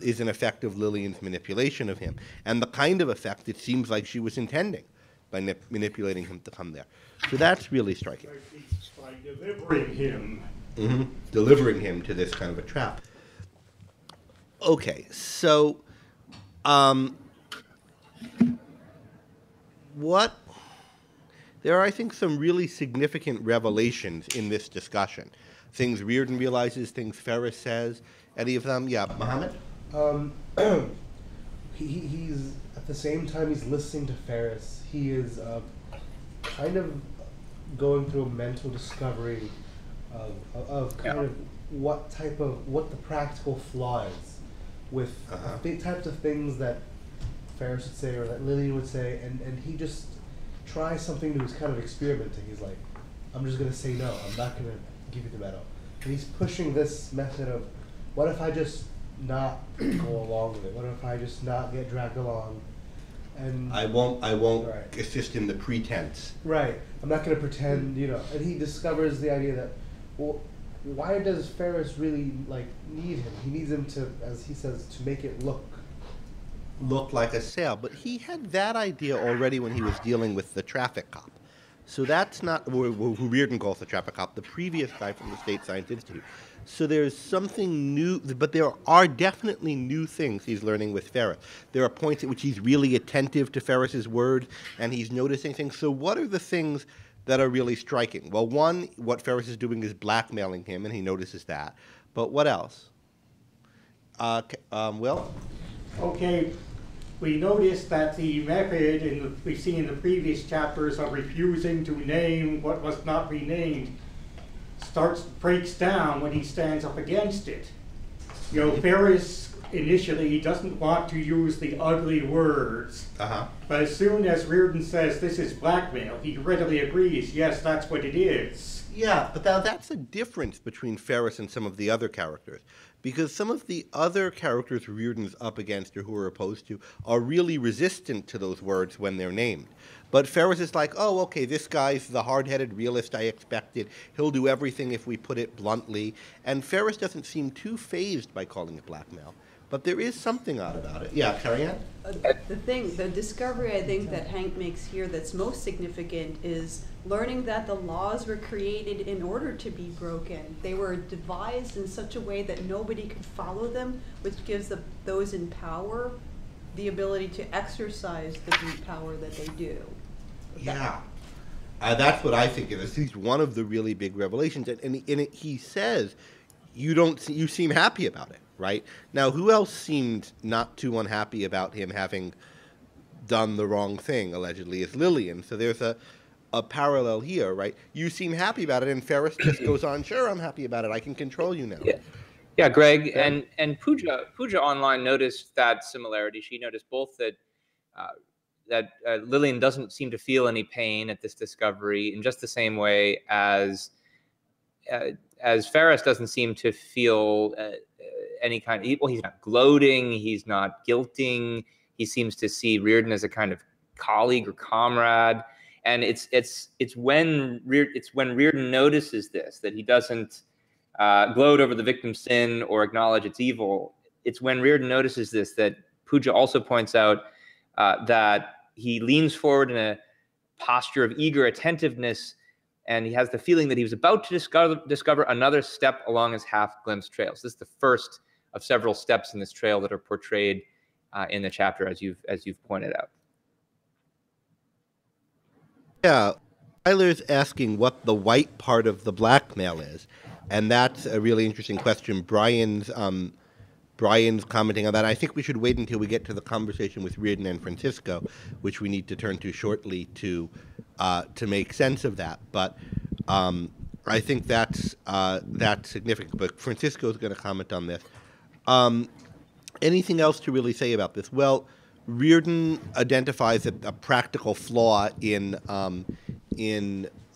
Speaker 2: is an effect of Lillian's manipulation of him, and the kind of effect it seems like she was intending by manipulating him to come there. So that's really striking.
Speaker 7: By delivering him.
Speaker 2: Mm-hmm. Delivering him to this kind of a trap. Okay, so there are, I think, some really significant revelations in this discussion. Things Rearden realizes, things Ferris says. Any of them? Yeah, Mohammed?
Speaker 5: He's, at the same time he's listening to Ferris, he is kind of going through a mental discovery of kind of what the practical flaw is with the types of things that Ferris would say or that Lillian would say, and he just tries something new. He's kind of experimenting. He's like, I'm just going to say no. I'm not going to give you the medal. And he's pushing this method of, what if I just not go along with it? What if I just not get dragged along? And
Speaker 2: I won't
Speaker 5: right.
Speaker 2: assist in the pretense.
Speaker 5: Right. I'm not going to pretend, And he discovers the idea that, well, why does Ferris really need him? He needs him to, as he says, to make it look
Speaker 2: like a sale. But he had that idea already when he was dealing with the traffic cop. So that's not who Rearden calls the traffic cop, the previous guy from the State Science Institute. So there's something new, but there are definitely new things he's learning with Ferris. There are points at which he's really attentive to Ferris's words, and he's noticing things. So what are the things that are really striking? Well, one, what Ferris is doing is blackmailing him, and he notices that. But what else? Will?
Speaker 7: Okay, we noticed that the method we see in the previous chapters of refusing to name what must not be named breaks down when he stands up against it. Ferris initially doesn't want to use the ugly words, but as soon as Rearden says this is blackmail, he readily agrees, yes, that's what it is.
Speaker 2: Yeah, but now that's a difference between Ferris and some of the other characters, because some of the other characters Rearden's up against or who are opposed to are really resistant to those words when they're named. But Ferris is like, oh, okay, this guy's the hard-headed realist I expected. He'll do everything if we put it bluntly. And Ferris doesn't seem too fazed by calling it blackmail. But there is something odd about it. Yeah, Carrie-Ann?
Speaker 3: The discovery I think that Hank makes here that's most significant is learning that the laws were created in order to be broken. They were devised in such a way that nobody could follow them, which gives those in power the ability to exercise the deep power that they do.
Speaker 2: Yeah. That's what I think it is. He's one of the really big revelations. And he says, you seem happy about it, right? Now, who else seemed not too unhappy about him having done the wrong thing, allegedly, is Lillian. So there's a parallel here, right? You seem happy about it, and Ferris just goes on, sure, I'm happy about it. I can control you now.
Speaker 1: Yeah, Greg, and Pooja online noticed that similarity. She noticed both that Lillian doesn't seem to feel any pain at this discovery in just the same way as Ferris doesn't seem to feel any kind of, well, he's not gloating, he's not guilting. He seems to see Rearden as a kind of colleague or comrade, and it's when Rearden notices this, that he doesn't gloat over the victim's sin or acknowledge its evil. It's when Rearden notices this that Pooja also points out that he leans forward in a posture of eager attentiveness, and he has the feeling that he was about to discover another step along his half-glimpsed trail. So this is the first of several steps in this trail that are portrayed in the chapter, as you've pointed out.
Speaker 2: Yeah, Tyler's asking what the white part of the blackmail is, and that's a really interesting question. Brian's commenting on that. I think we should wait until we get to the conversation with Rearden and Francisco, which we need to turn to shortly, to to make sense of that. But I think that's significant. But Francisco's going to comment on this. Anything else to really say about this? Well, Rearden identifies a practical flaw in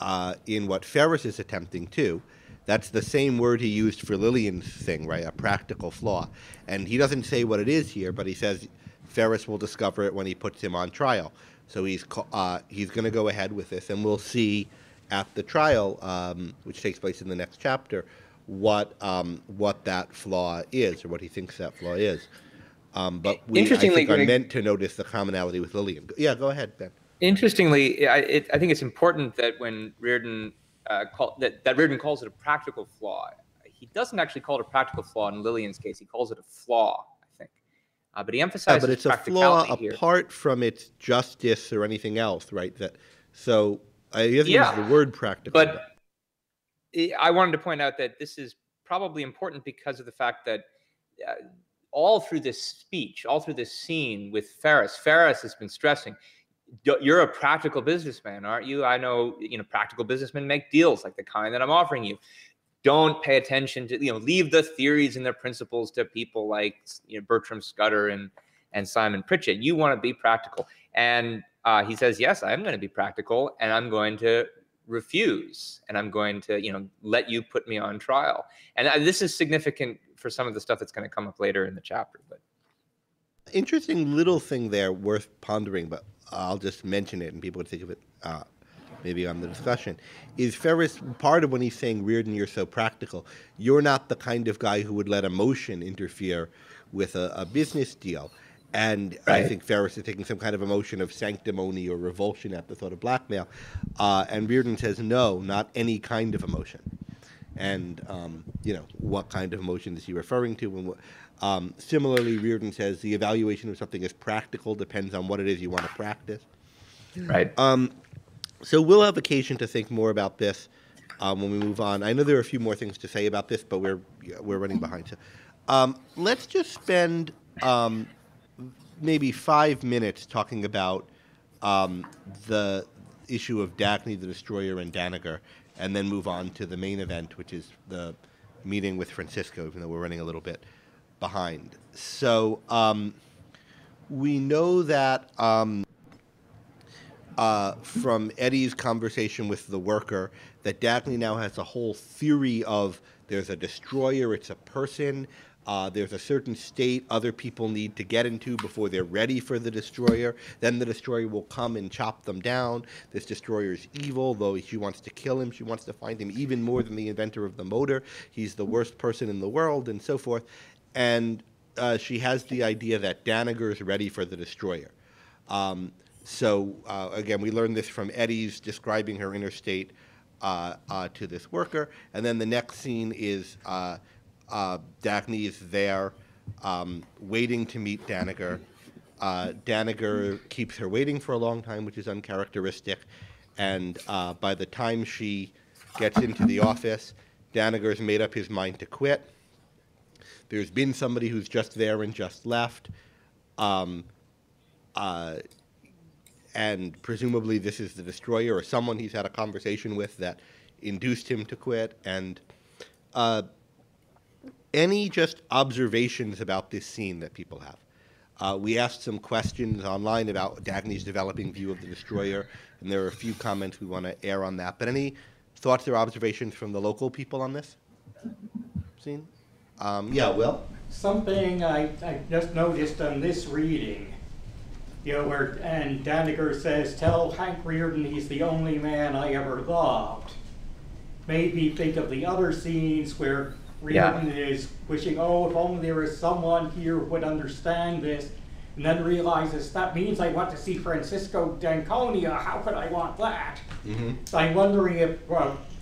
Speaker 2: what Ferris is attempting to. That's the same word he used for Lillian's thing, right? A practical flaw. And he doesn't say what it is here, but he says Ferris will discover it when he puts him on trial. So he's going to go ahead with this, and we'll see at the trial, which takes place in the next chapter, what that flaw is, or what he thinks that flaw is. But we, I think, are meant to notice the commonality with Lillian. Yeah, go ahead, Ben.
Speaker 1: Interestingly, I think it's important that when Rearden Rearden calls it a practical flaw, he doesn't actually call it a practical flaw in Lillian's case. He calls it a flaw, I think. But he emphasizes
Speaker 2: but it's a flaw apart from its justice or anything else, right? So he doesn't use the word practical.
Speaker 1: But I wanted to point out that this is probably important because of the fact that all through this speech, all through this scene with Ferris has been stressing, you're a practical businessman, aren't you? I know, practical businessmen make deals like the kind that I'm offering you. Don't pay attention to, leave the theories and the principles to people like, Bertram Scudder and Simon Pritchett. You want to be practical. And he says, yes, I am going to be practical, and I'm going to refuse, and I'm going to, let you put me on trial. And this is significant for some of the stuff that's going to come up later in the chapter. But
Speaker 2: interesting little thing there worth pondering, but I'll just mention it, and people would think of it maybe on the discussion, is Ferris, part of when he's saying, Rearden, you're so practical, you're not the kind of guy who would let emotion interfere with a business deal. And right. I think Ferris is taking some kind of emotion of sanctimony or revulsion at the thought of blackmail. And Rearden says, no, not any kind of emotion. And, what kind of emotion is he referring to? And similarly, Rearden says the evaluation of something as practical depends on what it is you want to practice.
Speaker 1: Right.
Speaker 2: So we'll have occasion to think more about this when we move on. I know there are a few more things to say about this, but we're running behind. So let's just spend maybe 5 minutes talking about the issue of Daphne the Destroyer and Danager, and then move on to the main event, which is the meeting with Francisco, even though we're running a little bit behind. So we know that from Eddie's conversation with the worker that Daphne now has a whole theory of there's a destroyer, it's a person, there's a certain state other people need to get into before they're ready for the destroyer. Then the destroyer will come and chop them down. This destroyer is evil, though she wants to kill him. She wants to find him even more than the inventor of the motor. He's the worst person in the world, and so forth. And she has the idea that Danager is ready for the destroyer. So again, we learned this from Eddie's describing her inner state to this worker. And then the next scene is Daphne is there waiting to meet Danager. Danager keeps her waiting for a long time, which is uncharacteristic. And by the time she gets into the office, Danager's made up his mind to quit. There's been somebody who's just there and just left. And presumably this is the destroyer or someone he's had a conversation with that induced him to quit. And any just observations about this scene that people have? We asked some questions online about Daphne's developing view of the destroyer, and there are a few comments we want to air on that. But any thoughts or observations from the local people on this scene? Yeah, Will?
Speaker 7: Something I just noticed on this reading, where Danager says, tell Hank Rearden he's the only man I ever loved. Made me think of the other scenes where Rearden is wishing, oh, if only there was someone here who would understand this, and then realizes that means I want to see Francisco d'Anconia. How could I want that? Mm-hmm. So I'm wondering if,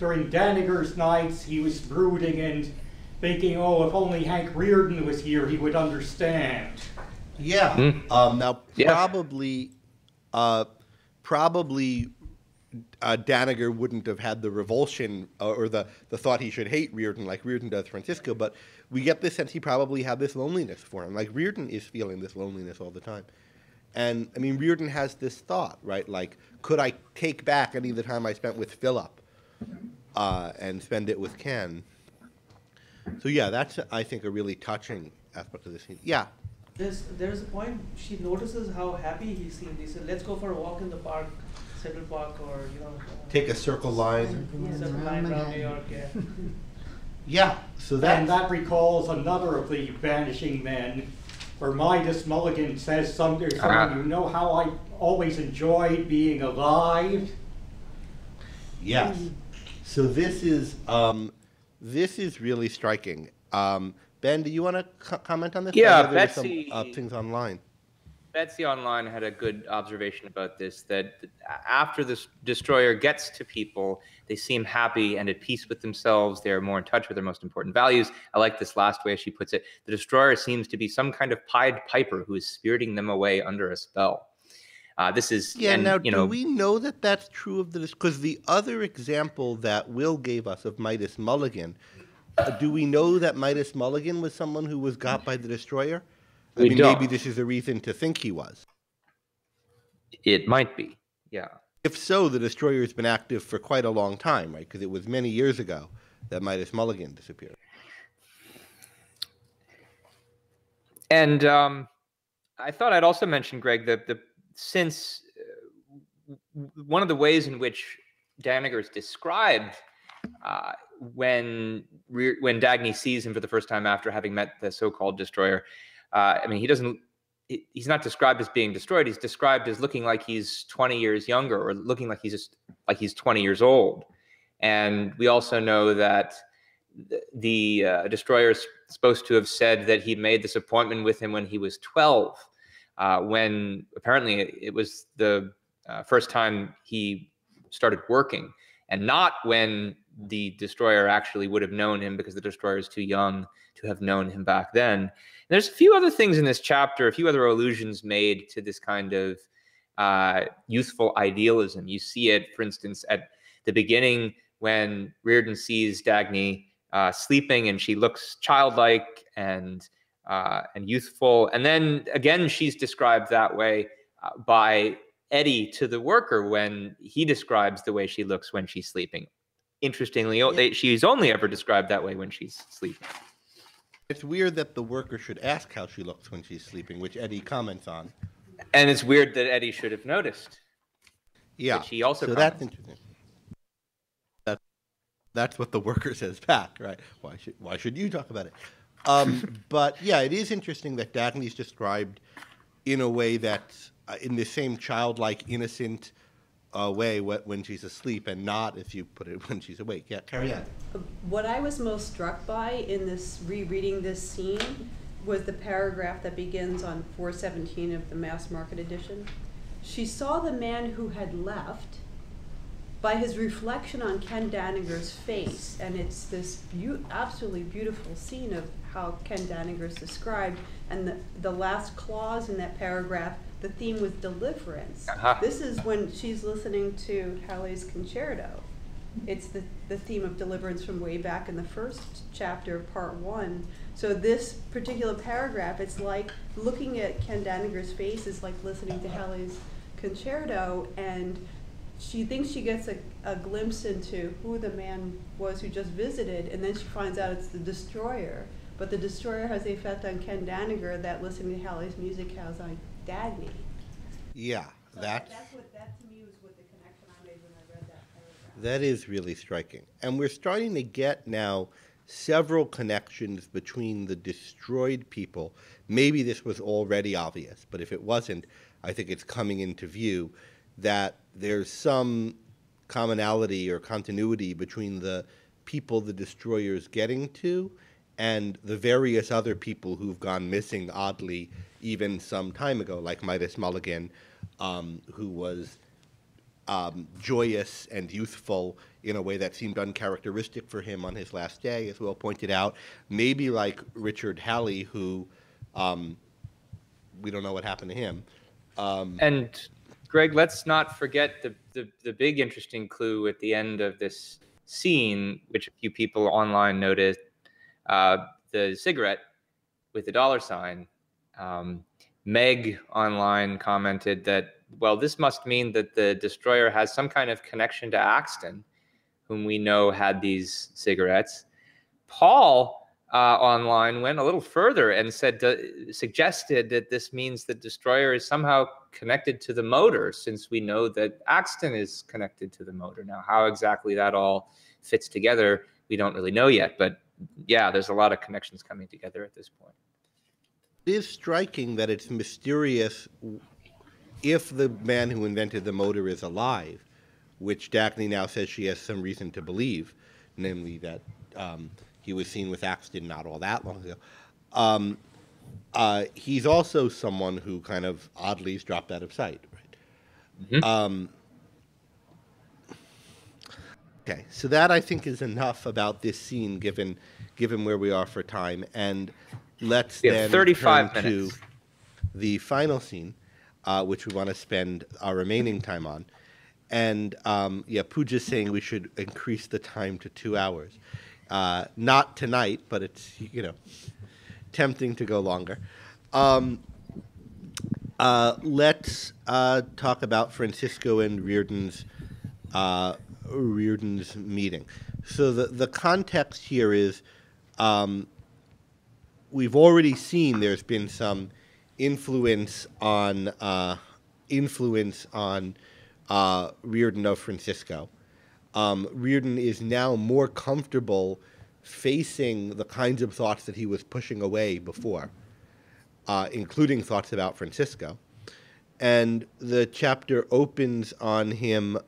Speaker 7: during Danager's nights, he was brooding and thinking, oh, if only Hank Rearden was here, he would understand.
Speaker 2: Yeah. Mm. Now, probably Danager wouldn't have had the revulsion or the thought he should hate Rearden like Rearden does Francisco, but we get this sense he probably had this loneliness for him. Like Rearden is feeling this loneliness all the time. And I mean, Rearden has this thought, right? Like, could I take back any of the time I spent with Philip and spend it with Ken? So yeah, that's, I think, a really touching aspect of this scene. Yeah.
Speaker 8: There's a point, she notices how happy he seemed. He said, let's go for a walk in the park, Central Park, or,
Speaker 2: Take a circle line.
Speaker 8: Circle line around New York, yeah.
Speaker 2: Yeah, so
Speaker 7: And that recalls another of the Vanishing Men, where Midas Mulligan says something, you know how I always enjoyed being alive?
Speaker 2: Yes. So this is really striking. Ben, do you want to comment on this?
Speaker 1: Yeah,
Speaker 2: I know there were
Speaker 1: Betsy.
Speaker 2: some things online.
Speaker 1: Betsy Online had a good observation about this, that after this destroyer gets to people, they seem happy and at peace with themselves. They're more in touch with their most important values. I like this last way she puts it. The destroyer seems to be some kind of Pied Piper who is spiriting them away under a spell. This is...
Speaker 2: Yeah,
Speaker 1: and,
Speaker 2: now,
Speaker 1: you
Speaker 2: do
Speaker 1: know,
Speaker 2: we know that that's true of the... Because the other example that Will gave us of Midas Mulligan, do we know that Midas Mulligan was someone who was got by the destroyer? I mean,
Speaker 1: don't.
Speaker 2: maybe this is a reason to think he was.
Speaker 1: It might be, yeah.
Speaker 2: If so, the destroyer has been active for quite a long time, right? Because it was many years ago that Midas Mulligan disappeared.
Speaker 1: And I thought I'd also mention, Greg, that since one of the ways in which Daniger is described when Dagny sees him for the first time after having met the so-called destroyer, I mean, he's not described as being destroyed. He's described as looking like he's 20 years younger, or looking like he's 20 years old. And we also know that the destroyer is supposed to have said that he made this appointment with him when he was 12, when apparently it was the first time he started working, and not when the destroyer actually would have known him, because the destroyer is too young to have known him back then. And there's a few other things in this chapter, a few other allusions made to this kind of youthful idealism. You see it, for instance, at the beginning when Rearden sees Dagny sleeping, and she looks childlike and youthful. And then again, she's described that way by Eddie to the worker when he describes the way she looks when she's sleeping. Interestingly, she's only ever described that way when she's sleeping.
Speaker 2: It's weird that the worker should ask how she looks when she's sleeping, which Eddie comments on.
Speaker 1: And it's weird that Eddie should have noticed.
Speaker 2: Yeah,
Speaker 1: Which he also
Speaker 2: so
Speaker 1: comments.
Speaker 2: that's interesting. That's what the worker says back, right? Why should you talk about it? But yeah, it is interesting that Dagny's described in a way that's in the same childlike, innocent way when she's asleep, and not, if you put it, when she's awake. Yeah, carry on.
Speaker 3: What I was most struck by in this rereading this scene was the paragraph that begins on 417 of the mass market edition. She saw the man who had left by his reflection on Ken Daniger's face, and it's this absolutely beautiful scene of how Ken Daniger's described, and the last clause in that paragraph, the theme was deliverance. This is when she's listening to Halley's concerto. It's the theme of deliverance from way back in the first chapter, part 1. So this particular paragraph, it's like looking at Ken Daniger's face is like listening to Halley's concerto, and she thinks she gets a glimpse into who the man was who just visited, and then she finds out it's the destroyer. But the destroyer has the effect on Ken Daniger that listening to Halley's music has on Dagny.
Speaker 2: Yeah,
Speaker 3: So that to me was what the connection I made when I read that paragraph.
Speaker 2: that is really striking. And we're starting to get now several connections between the destroyed people. Maybe this was already obvious, but if it wasn't, I think it's coming into view that there's some commonality or continuity between the people the destroyer's getting to and the various other people who've gone missing oddly even some time ago, like Midas Mulligan, who was joyous and youthful in a way that seemed uncharacteristic for him on his last day, as Will pointed out. Maybe like Richard Halley, who we don't know what happened to him.
Speaker 1: And Greg, let's not forget the big interesting clue at the end of this scene, which a few people online noticed, the cigarette with the $sign. Meg online commented that, well, this must mean that the destroyer has some kind of connection to Axton, whom we know had these cigarettes. Paul online went a little further and suggested that this means that destroyer is somehow connected to the motor, since we know that Axton is connected to the motor. Now, how exactly that all fits together, we don't really know yet. But yeah, there's a lot of connections coming together at this point.
Speaker 2: It is striking that it's mysterious if the man who invented the motor is alive, which Daphne now says she has some reason to believe, namely that he was seen with Axton not all that long ago. He's also someone who kind of oddly is dropped out of sight, right? Mm-hmm. Okay, so that I think is enough about this scene, given where we are for time, and let's then
Speaker 1: 35
Speaker 2: turn
Speaker 1: minutes.
Speaker 2: to the final scene, which we want to spend our remaining time on. And yeah, Pooja's saying we should increase the time to 2 hours. Not tonight, but it's, tempting to go longer. Let's talk about Francisco and Rearden's meeting. So the context here is we've already seen there's been some influence on Rearden of Francisco. Rearden is now more comfortable facing the kinds of thoughts that he was pushing away before, including thoughts about Francisco. And the chapter opens on him.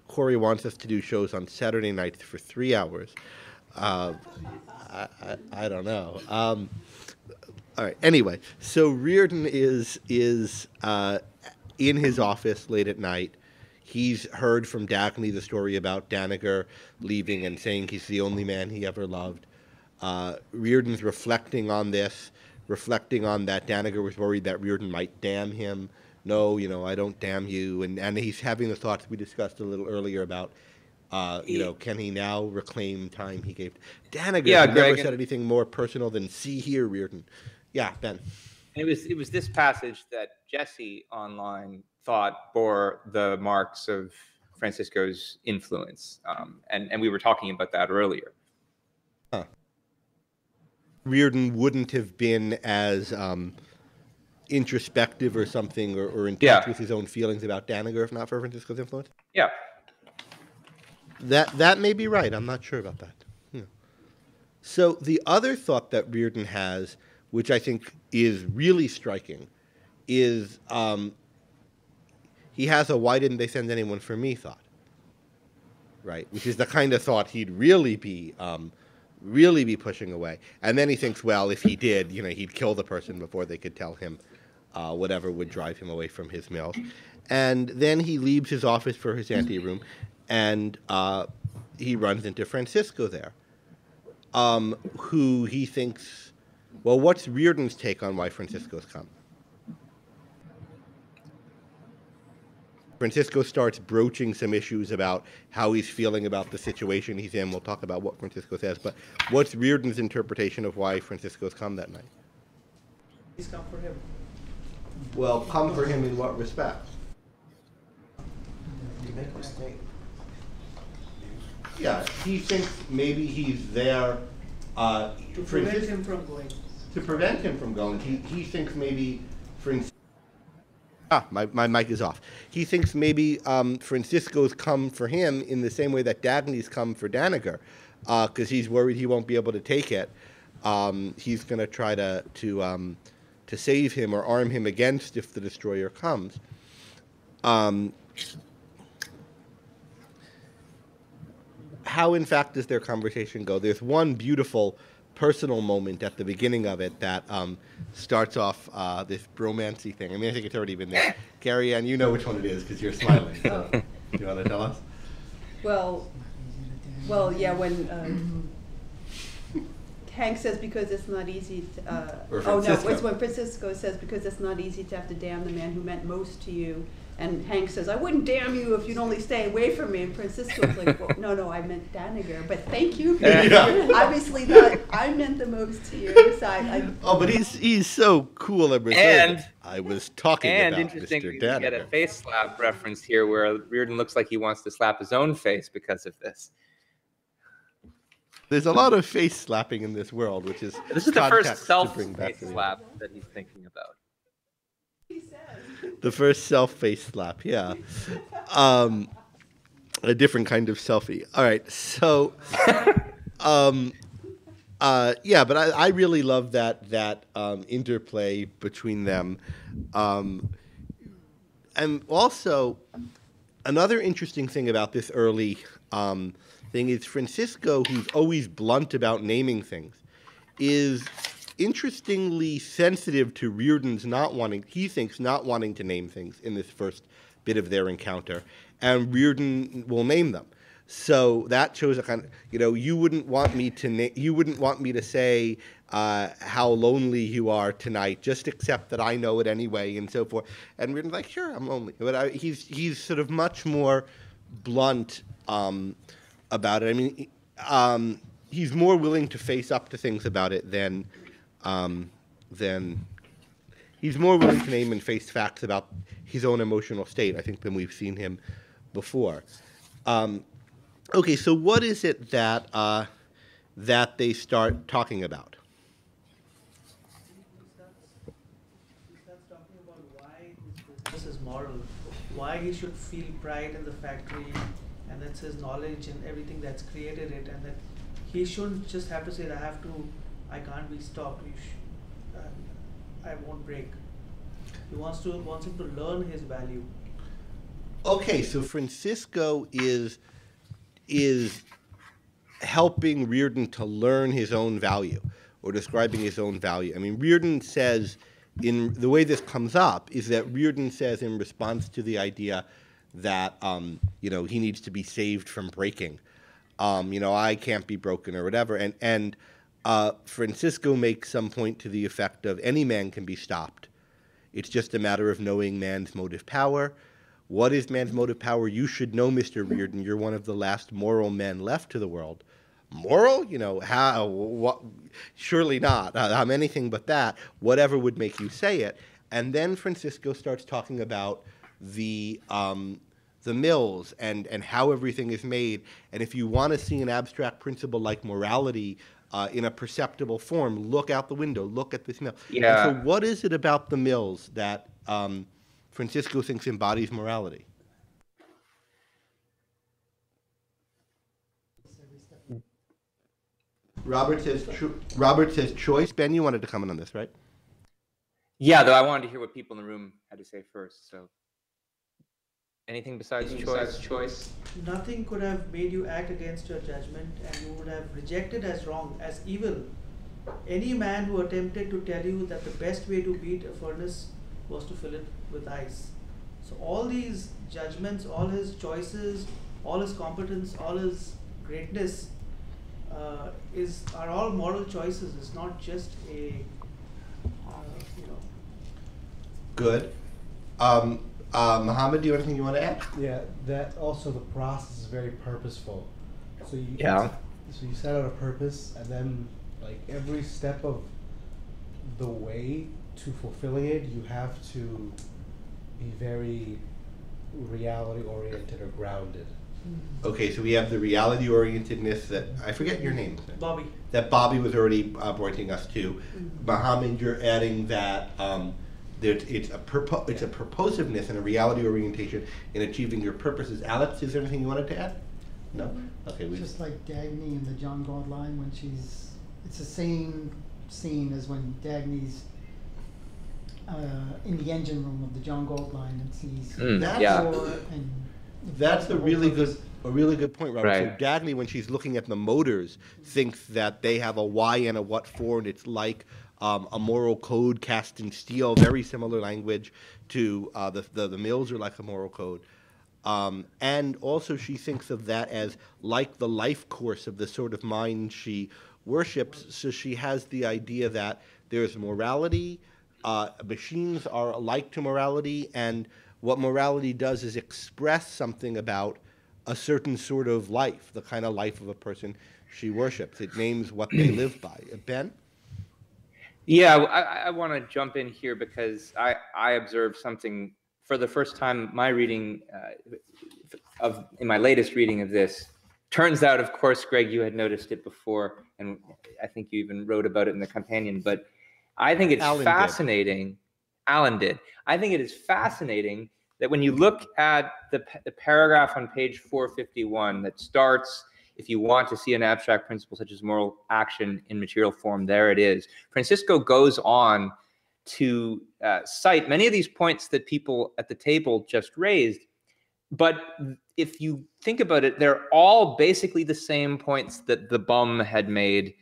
Speaker 2: Corey wants us to do shows on Saturday nights for 3 hours. I don't know. All right. Anyway, so Rearden is in his office late at night. He's heard from Daphne the story about Daniger leaving and saying he's the only man he ever loved. Rearden's reflecting on this, reflecting on that Daniger was worried that Rearden might damn him. No, I don't damn you. And he's having the thoughts we discussed a little earlier about, can he now reclaim time he gave? Daniger never said anything more personal than "see here, Rearden." Yeah, Ben.
Speaker 1: It was this passage that Jesse online thought bore the marks of Francisco's influence, and we were talking about that earlier.
Speaker 2: Rearden wouldn't have been as introspective or something, or in touch with his own feelings about Daniger if not for Francisco's influence?
Speaker 1: Yeah.
Speaker 2: That may be right. I'm not sure about that. So the other thought that Rearden has, which I think is really striking, is he has a "why didn't they send anyone for me" thought, right? Which is the kind of thought he'd really be pushing away. And then he thinks, well, if he did, he'd kill the person before they could tell him whatever would drive him away from his mills. And then he leaves his office for his anteroom, and he runs into Francisco there, who he thinks, well, what's Rearden's take on why Francisco's come? Francisco starts broaching some issues about how he's feeling about the situation he's in. We'll talk about what Francisco says, but what's Rearden's interpretation of why Francisco's come that night?
Speaker 8: He's come for him.
Speaker 2: Well, come for him in what respect?
Speaker 5: You make a mistake.
Speaker 2: Yeah, he thinks maybe he's there
Speaker 8: To prevent him from going.
Speaker 2: To prevent him from going. He thinks maybe Francisco... my mic is off. He thinks maybe Francisco's come for him in the same way that Daphne's come for Daniger, because he's worried he won't be able to take it. He's going to try to save him or arm him against if the destroyer comes. How, in fact, does their conversation go? There's one beautiful personal moment at the beginning of it that starts off this bromancy thing. I mean, I think it's already been there. Carrie Ann, you know which one it is because you're smiling. So, do you want to tell us?
Speaker 3: Well, yeah, when Hank says because it's not easy to, it's when Francisco says because it's not easy to have to damn the man who meant most to you. And Hank says, I wouldn't damn you if you'd only stay away from me. And Francisco's like, well, no, I meant Daniger, but thank you. Obviously, that I meant the most to you. So
Speaker 2: but he's so cool and reserved. I was talking
Speaker 1: and
Speaker 2: about
Speaker 1: interestingly,
Speaker 2: Mr. Daniger.
Speaker 1: we get a face slap reference here where Rearden looks like he wants to slap his own face because of this.
Speaker 2: There's a lot of face slapping in this world, which is
Speaker 1: This is the first
Speaker 2: self-face
Speaker 1: slap that he's thinking about.
Speaker 2: The first self-face slap, yeah. A different kind of selfie. All right, so, yeah, but I really love that interplay between them. And also, another interesting thing about this early thing is Francisco, who's always blunt about naming things, is interestingly sensitive to Rearden's not wanting to name things in this first bit of their encounter, and Rearden will name them. So that shows a kind of, you wouldn't want me to say how lonely you are tonight, just accept that I know it anyway, and so forth. And Rearden's like, sure, I'm lonely, but he's sort of much more blunt about it. I mean, he's more willing to face up to things about it than he's more willing to name and face facts about his own emotional state, I think, than we've seen him before. Okay, so what is it that that they start talking about?
Speaker 8: He starts talking about why his business is moral, why he should feel pride in the factory, and that's his knowledge and everything that's created it, and that he shouldn't just have to say, I can't be stopped. I won't break. He wants him to learn his value.
Speaker 2: Okay, so Francisco is helping Rearden to learn his own value, or describing his own value. I mean, Rearden says, in the way this comes up, is that Rearden says in response to the idea that he needs to be saved from breaking. I can't be broken or whatever, and Francisco makes some point to the effect of any man can be stopped. It's just a matter of knowing man's motive power. What is man's motive power? You should know, Mr. Rearden. You're one of the last moral men left to the world. Moral? How? What? Surely not. I'm anything but that. Whatever would make you say it. And then Francisco starts talking about the mills and how everything is made. And if you want to see an abstract principle like morality in a perceptible form, look out the window, look at this mill.
Speaker 1: Yeah.
Speaker 2: And so what is it about the mills that Francisco thinks embodies morality? Robert says choice. Ben, you wanted to comment on this, right?
Speaker 1: Yeah, though I wanted to hear what people in the room had to say first. So, anything besides choice?
Speaker 8: Nothing could have made you act against your judgment, and you would have rejected as wrong, as evil, any man who attempted to tell you that the best way to beat a furnace was to fill it with ice. So all these judgments, all his choices, all his competence, all his greatness are all moral choices. It's not just a
Speaker 2: Good. Mohammed, do you have anything you want to add?
Speaker 5: Yeah, that also the process is very purposeful. So you set out a purpose, and then like every step of the way to fulfilling it, you have to be very reality oriented or grounded.
Speaker 2: Okay, so we have the reality orientedness that I forget your name.
Speaker 8: Bobby.
Speaker 2: That Bobby was already pointing us to. Mohammed, you're adding that it's a purposiveness and a reality orientation in achieving your purposes. Alex, is there anything you wanted to add? No? Okay.
Speaker 4: Just like Dagny in the John Galt line when it's the same scene as when Dagny's in the engine room of the John Galt line and sees
Speaker 2: That's a really good point, Robert.
Speaker 1: Right.
Speaker 2: So Dagny, when she's looking at the motors, thinks that they have a why and a what for, and it's like a moral code cast in steel, very similar language to the mills are like a moral code. And also she thinks of that as like the life course of the sort of mind she worships. So she has the idea that there's morality, machines are alike to morality, and what morality does is express something about a certain sort of life, the kind of life of a person she worships. It names what they live by. Ben?
Speaker 1: Yeah, I want to jump in here because I observed something for the first time. My reading in my latest reading of this, turns out, of course, Greg, you had noticed it before, and I think you even wrote about it in the companion. But I think it's fascinating. Alan did. I think it is fascinating that when you look at the paragraph on page 451 that starts, if you want to see an abstract principle such as moral action in material form, there it is. Francisco goes on to cite many of these points that people at the table just raised. But if you think about it, they're all basically the same points that the bum had made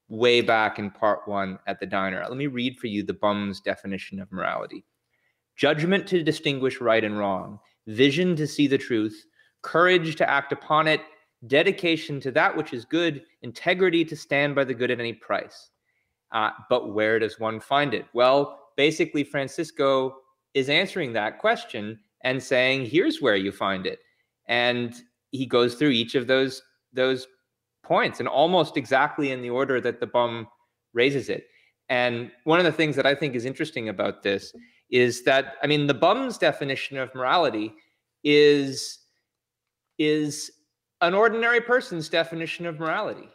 Speaker 1: way back in part 1 at the diner. Let me read for you the bum's definition of morality. Judgment to distinguish right and wrong, vision to see the truth, courage to act upon it, dedication to that which is good, integrity to stand by the good at any price. But where does one find it? Well, basically, Francisco is answering that question and saying, here's where you find it. And he goes through each of those points, and almost exactly in the order that the bum raises it. And one of the things that I think is interesting about this is that, I mean, the bum's definition of morality is an ordinary person's definition of morality.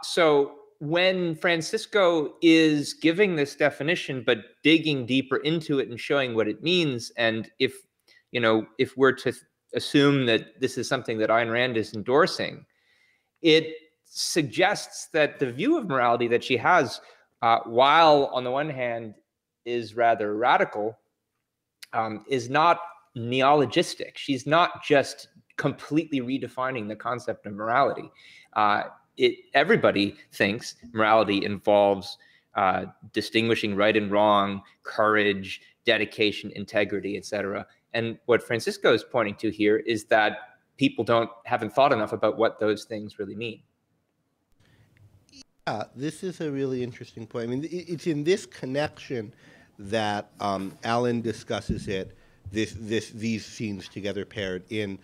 Speaker 1: So when Francisco is giving this definition, but digging deeper into it and showing what it means, and if we're to assume that this is something that Ayn Rand is endorsing, it suggests that the view of morality that she has, while on the one hand is rather radical, is not neologistic. She's not just completely redefining the concept of morality. Everybody thinks morality involves distinguishing right and wrong, courage, dedication, integrity, etc. And what Francisco is pointing to here is that people haven't thought enough about what those things really mean.
Speaker 2: Yeah, this is a really interesting point. I mean, it's in this connection that Alan discusses it, these scenes together paired in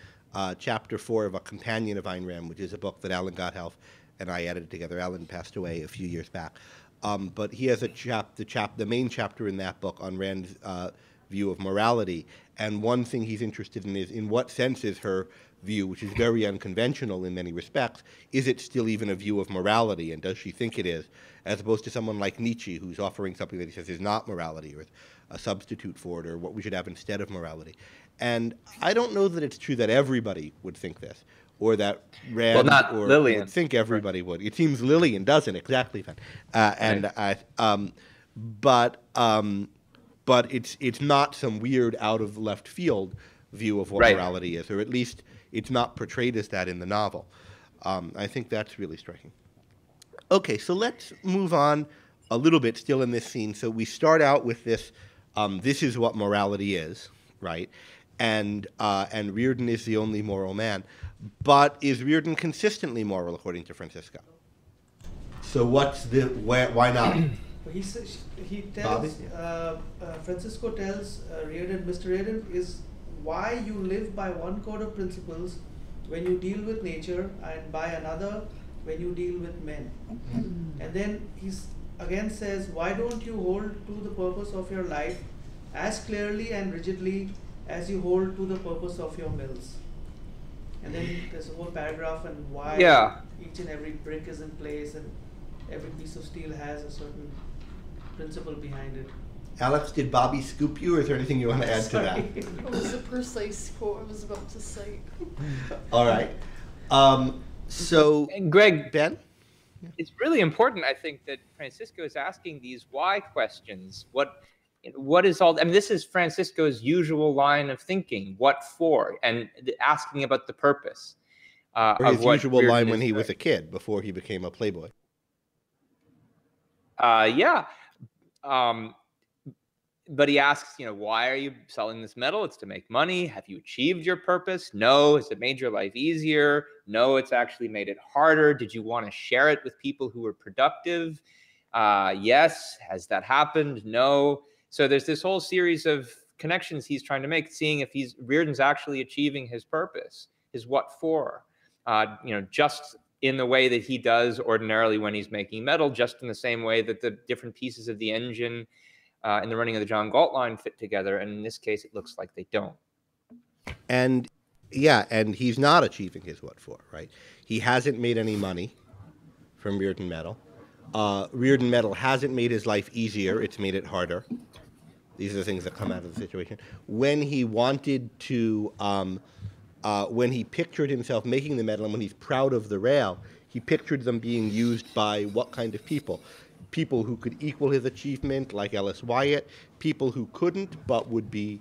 Speaker 2: chapter 4 of A Companion of Ayn Rand, which is a book that Alan Gotthelf and I edited together. Alan passed away a few years back. But he has the main chapter in that book on Rand's view of morality. And one thing he's interested in is, in what sense is her view, which is very unconventional in many respects, is it still even a view of morality, and does she think it is, as opposed to someone like Nietzsche, who's offering something that he says is not morality, or a substitute for it, or what we should have instead of morality. And I don't know that it's true that everybody would think this, or that Rand would think everybody would. It seems Lillian doesn't, exactly. But it's not some weird out of left field view of what morality is, or at least it's not portrayed as that in the novel. I think that's really striking. Okay, so let's move on a little bit still in this scene. So we start out with this, this is what morality is, right? And Rearden is the only moral man. But is Rearden consistently moral, according to Francisco? So why not?
Speaker 8: Francisco tells Rearden, Mr. Rearden, is why you live by one code of principles when you deal with nature, and by another when you deal with men. And then he again says, why don't you hold to the purpose of your life as clearly and rigidly as you hold to the purpose of your mills? And then there's a whole paragraph on why each and every brick is in place, and every piece of steel has a certain principle behind it.
Speaker 2: Alex, did Bobby scoop you, or is there anything you want to add to that?
Speaker 6: It was a precise quote I was about to cite.
Speaker 2: All right. So,
Speaker 1: and Greg,
Speaker 2: Ben?
Speaker 1: It's really important, I think, that Francisco is asking these why questions. What is all? I mean, this is Francisco's usual line of thinking. What for? And asking about the purpose.
Speaker 2: Or his usual line when he was a kid, before he became a playboy.
Speaker 1: But he asks, why are you selling this metal? It's to make money. Have you achieved your purpose? No. Has it made your life easier? No, it's actually made it harder. Did you want to share it with people who were productive? Yes. Has that happened? No. So there's this whole series of connections he's trying to make, seeing if Rearden's actually achieving his purpose, his what for, just in the way that he does ordinarily when he's making metal, just in the same way that the different pieces of the engine in the running of the John Galt line fit together. And in this case, it looks like they don't.
Speaker 2: And and he's not achieving his what for, right? He hasn't made any money from Rearden Metal. Rearden Metal hasn't made his life easier, it's made it harder. These are the things that come out of the situation. When he wanted to, when he pictured himself making the metal, and when he's proud of the rail, he pictured them being used by what kind of people? People who could equal his achievement, like Ellis Wyatt, people who couldn't but would be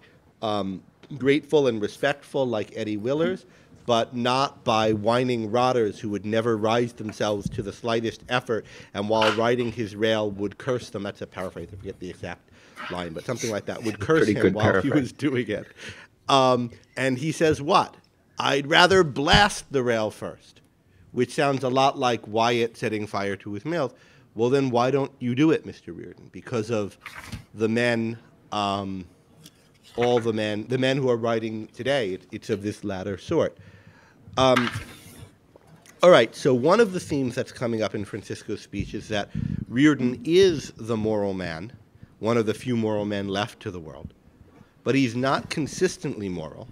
Speaker 2: grateful and respectful, like Eddie Willers, but not by whining rotters who would never rise themselves to the slightest effort, and while riding his rail would curse them. That's a paraphrase, I forget the exact line, but something like that, would curse him while he was doing it. And he says, what? I'd rather blast the rail first, which sounds a lot like Wyatt setting fire to his mills. Well, then why don't you do it, Mr. Rearden? Because of the men, all the men who are writing today, it's of this latter sort. All right, so one of the themes that's coming up in Francisco's speech is that Rearden is the moral man, one of the few moral men left to the world, but he's not consistently moral.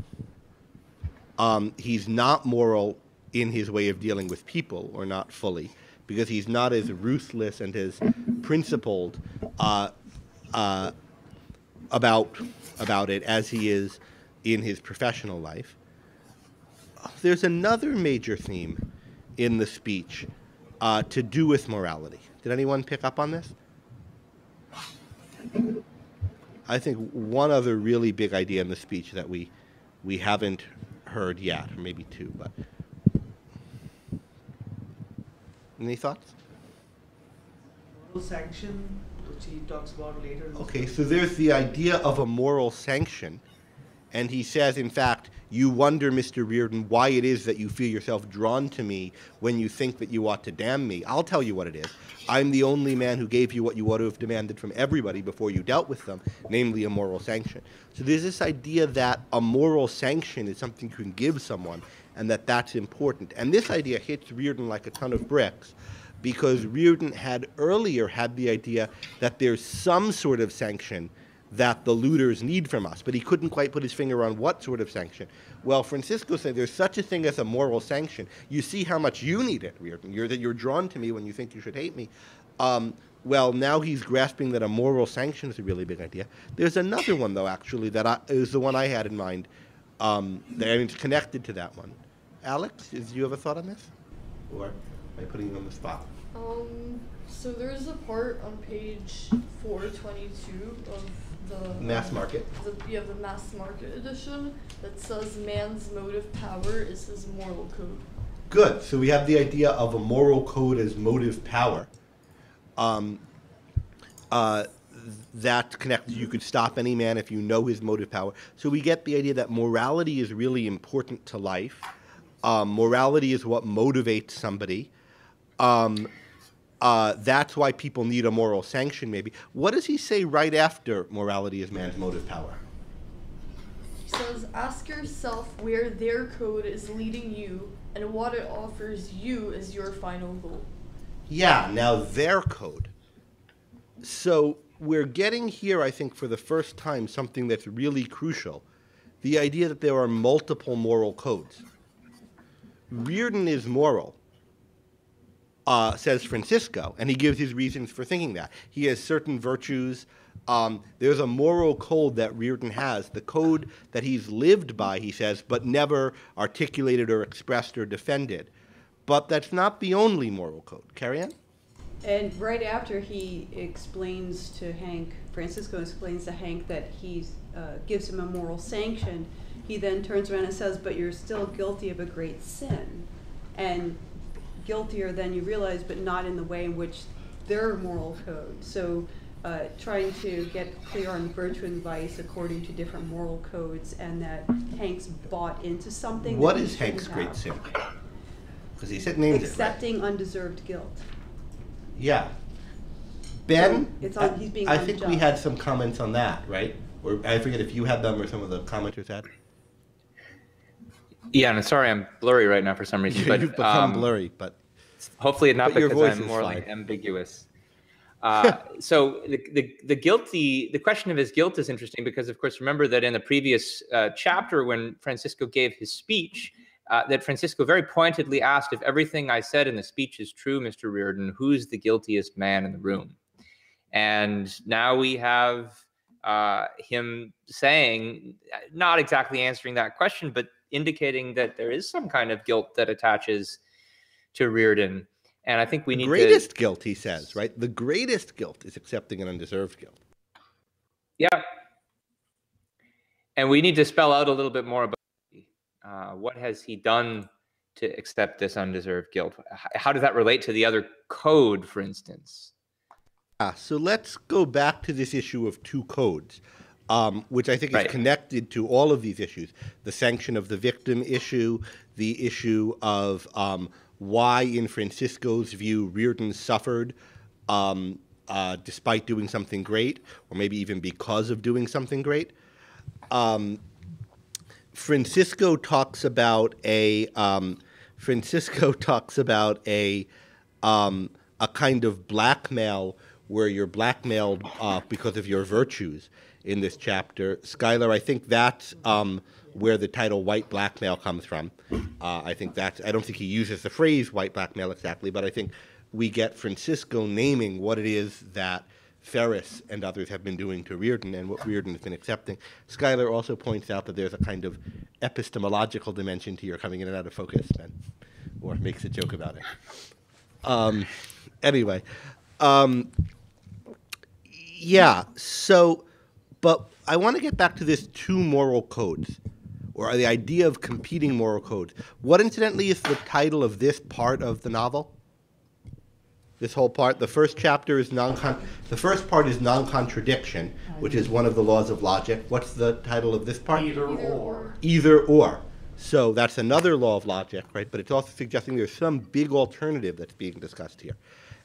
Speaker 2: He's not moral in his way of dealing with people, or not fully, because he's not as ruthless and as principled about it as he is in his professional life. There's another major theme in the speech to do with morality. Did anyone pick up on this? I think one other really big idea in the speech that we haven't heard yet, or maybe two, but any thoughts?
Speaker 8: Moral sanction, which he talks about later.
Speaker 2: Okay, so there's the idea of a moral sanction, and he says, in fact, you wonder, Mr. Rearden, why it is that you feel yourself drawn to me when you think that you ought to damn me. I'll tell you what it is. I'm the only man who gave you what you ought to have demanded from everybody before you dealt with them, namely a moral sanction. So there's this idea that a moral sanction is something you can give someone, and that's important. And this idea hits Rearden like a ton of bricks, because Rearden had earlier had the idea that there's some sort of sanction that the looters need from us, but he couldn't quite put his finger on what sort of sanction. Well, Francisco said there's such a thing as a moral sanction. You see how much you need it, Rearden. That you're drawn to me when you think you should hate me. Well, now he's grasping that a moral sanction is a really big idea. There's another one, though, actually, that is the one I had in mind, it's connected to that one. Alex, do you have a thought on this? Or am I putting you on the spot?
Speaker 6: So there's a part on page 422 of the
Speaker 2: Mass Market.
Speaker 6: The Mass Market edition that says man's motive power is his moral code.
Speaker 2: Good. So we have the idea of a moral code as motive power. That connects. You could stop any man if you know his motive power. So we get the idea that morality is really important to life. Morality is what motivates somebody. That's why people need a moral sanction, maybe. What does he say right after morality is man's motive power?
Speaker 6: He says, ask yourself where their code is leading you and what it offers you as your final goal.
Speaker 2: Yeah, now their code. So we're getting here, I think, for the first time, something that's really crucial. The idea that there are multiple moral codes. Rearden is moral. Says Francisco, and he gives his reasons for thinking that. He has certain virtues. There's a moral code that Rearden has, the code that he's lived by, he says, but never articulated or expressed or defended. But that's not the only moral code. Carrie Ann?
Speaker 3: And right after he explains to Hank, Francisco explains to Hank that he gives him a moral sanction, he then turns around and says, but you're still guilty of a great sin. And guiltier than you realize, but not in the way in which their moral code. So trying to get clear on virtue and vice according to different moral codes, and that Hank's bought into something.
Speaker 2: What is Hank's great sin? Because he said names
Speaker 3: accepting undeserved guilt.
Speaker 2: Yeah. Ben,
Speaker 3: So he's being
Speaker 2: I think we
Speaker 3: unjust.
Speaker 2: had some comments on that, right? Or I forget if you had them or some of the commenters had.
Speaker 1: Yeah, and sorry, I'm blurry right now for some reason. But
Speaker 2: You've become blurry, but
Speaker 1: hopefully not
Speaker 2: but your
Speaker 1: because
Speaker 2: voice
Speaker 1: I'm
Speaker 2: is
Speaker 1: morally
Speaker 2: fine.
Speaker 1: ambiguous. So the question of his guilt is interesting because, of course, remember that in the previous chapter when Francisco gave his speech, that Francisco very pointedly asked, if everything I said in the speech is true, Mr. Rearden, who's the guiltiest man in the room? And now we have him saying, not exactly answering that question, but indicating that there is some kind of guilt that attaches to Rearden. And I think we need
Speaker 2: the greatest guilt, he says, right? The greatest guilt is accepting an undeserved guilt.
Speaker 1: Yeah. And we need to spell out a little bit more about what has he done to accept this undeserved guilt? How does that relate to the other code, for instance?
Speaker 2: So let's go back to this issue of two codes, which I think is connected to all of these issues. The sanction of the victim issue, the issue of why, in Francisco's view, Rearden suffered despite doing something great, or maybe even because of doing something great. Francisco talks about a kind of blackmail where you're blackmailed because of your virtues in this chapter. Schuyler, I think that's where the title white blackmail comes from. I don't think he uses the phrase white blackmail exactly, but I think we get Francisco naming what it is that Ferris and others have been doing to Rearden and what Rearden has been accepting. Schuyler also points out that there's a kind of epistemological dimension to your coming in and out of focus, or makes a joke about it. Anyway, yeah, so, but I want to get back to this two moral codes, or the idea of competing moral codes. What, incidentally, is the title of this part of the novel? This whole part, the first chapter is the first part is non-contradiction, which is one of the laws of logic. What's the title of this part?
Speaker 7: Either or.
Speaker 2: Either or. So that's another law of logic, right? But it's also suggesting there's some big alternative that's being discussed here.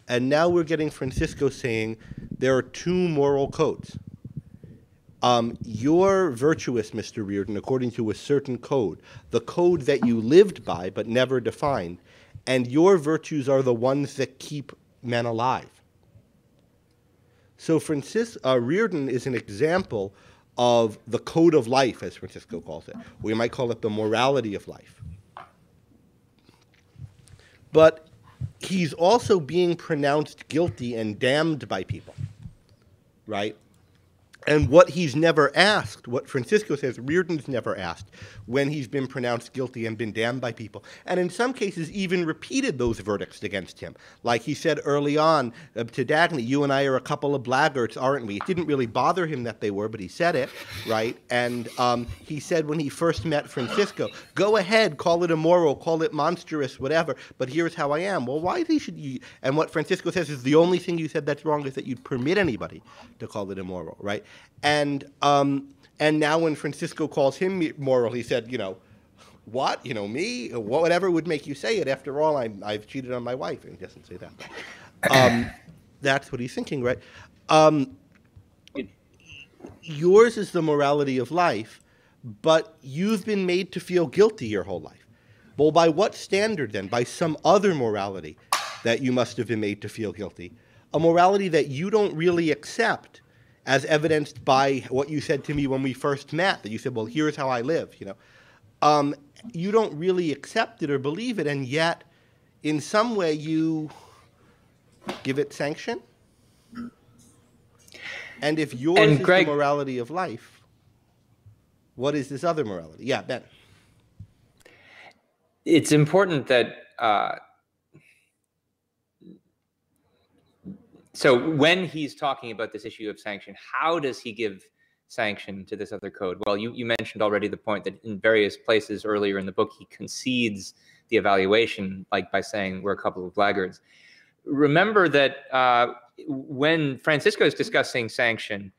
Speaker 2: And now we're getting Francisco saying there are two moral codes. You're virtuous, Mr. Rearden, according to a certain code, the code that you lived by but never defined, and your virtues are the ones that keep men alive. So Rearden is an example of the code of life, as Francisco calls it. We might call it the morality of life. But he's also being pronounced guilty and damned by people, right? And what he's never asked, what Francisco says Rearden's never asked, when he's been pronounced guilty and been damned by people, and in some cases even repeated those verdicts against him. Like he said early on to Daphne, you and I are a couple of blackguards, aren't we? It didn't really bother him that they were, but he said it, right? And he said when he first met Francisco, go ahead, call it immoral, call it monstrous, whatever, but here's how I am. Well, why should you? And what Francisco says is the only thing you said that's wrong is that you'd permit anybody to call it immoral, right? And now when Francisco calls him moral, he said, what? Me? Whatever would make you say it. After all, I've cheated on my wife. And he doesn't say that. That's what he's thinking, right? Yours is the morality of life, but you've been made to feel guilty your whole life. Well, by what standard then? By some other morality that you must have been made to feel guilty. A morality that you don't really accept, as evidenced by what you said to me when we first met, that you said, well, here's how I live, You don't really accept it or believe it, and yet, in some way, you give it sanction? And if yours is the morality of life, what is this other morality? Yeah, Ben.
Speaker 1: It's important that so when he's talking about this issue of sanction, how does he give sanction to this other code? Well, you mentioned already the point that in various places earlier in the book, he concedes the evaluation, like by saying we're a couple of blackguards. Remember that when Francisco is discussing sanction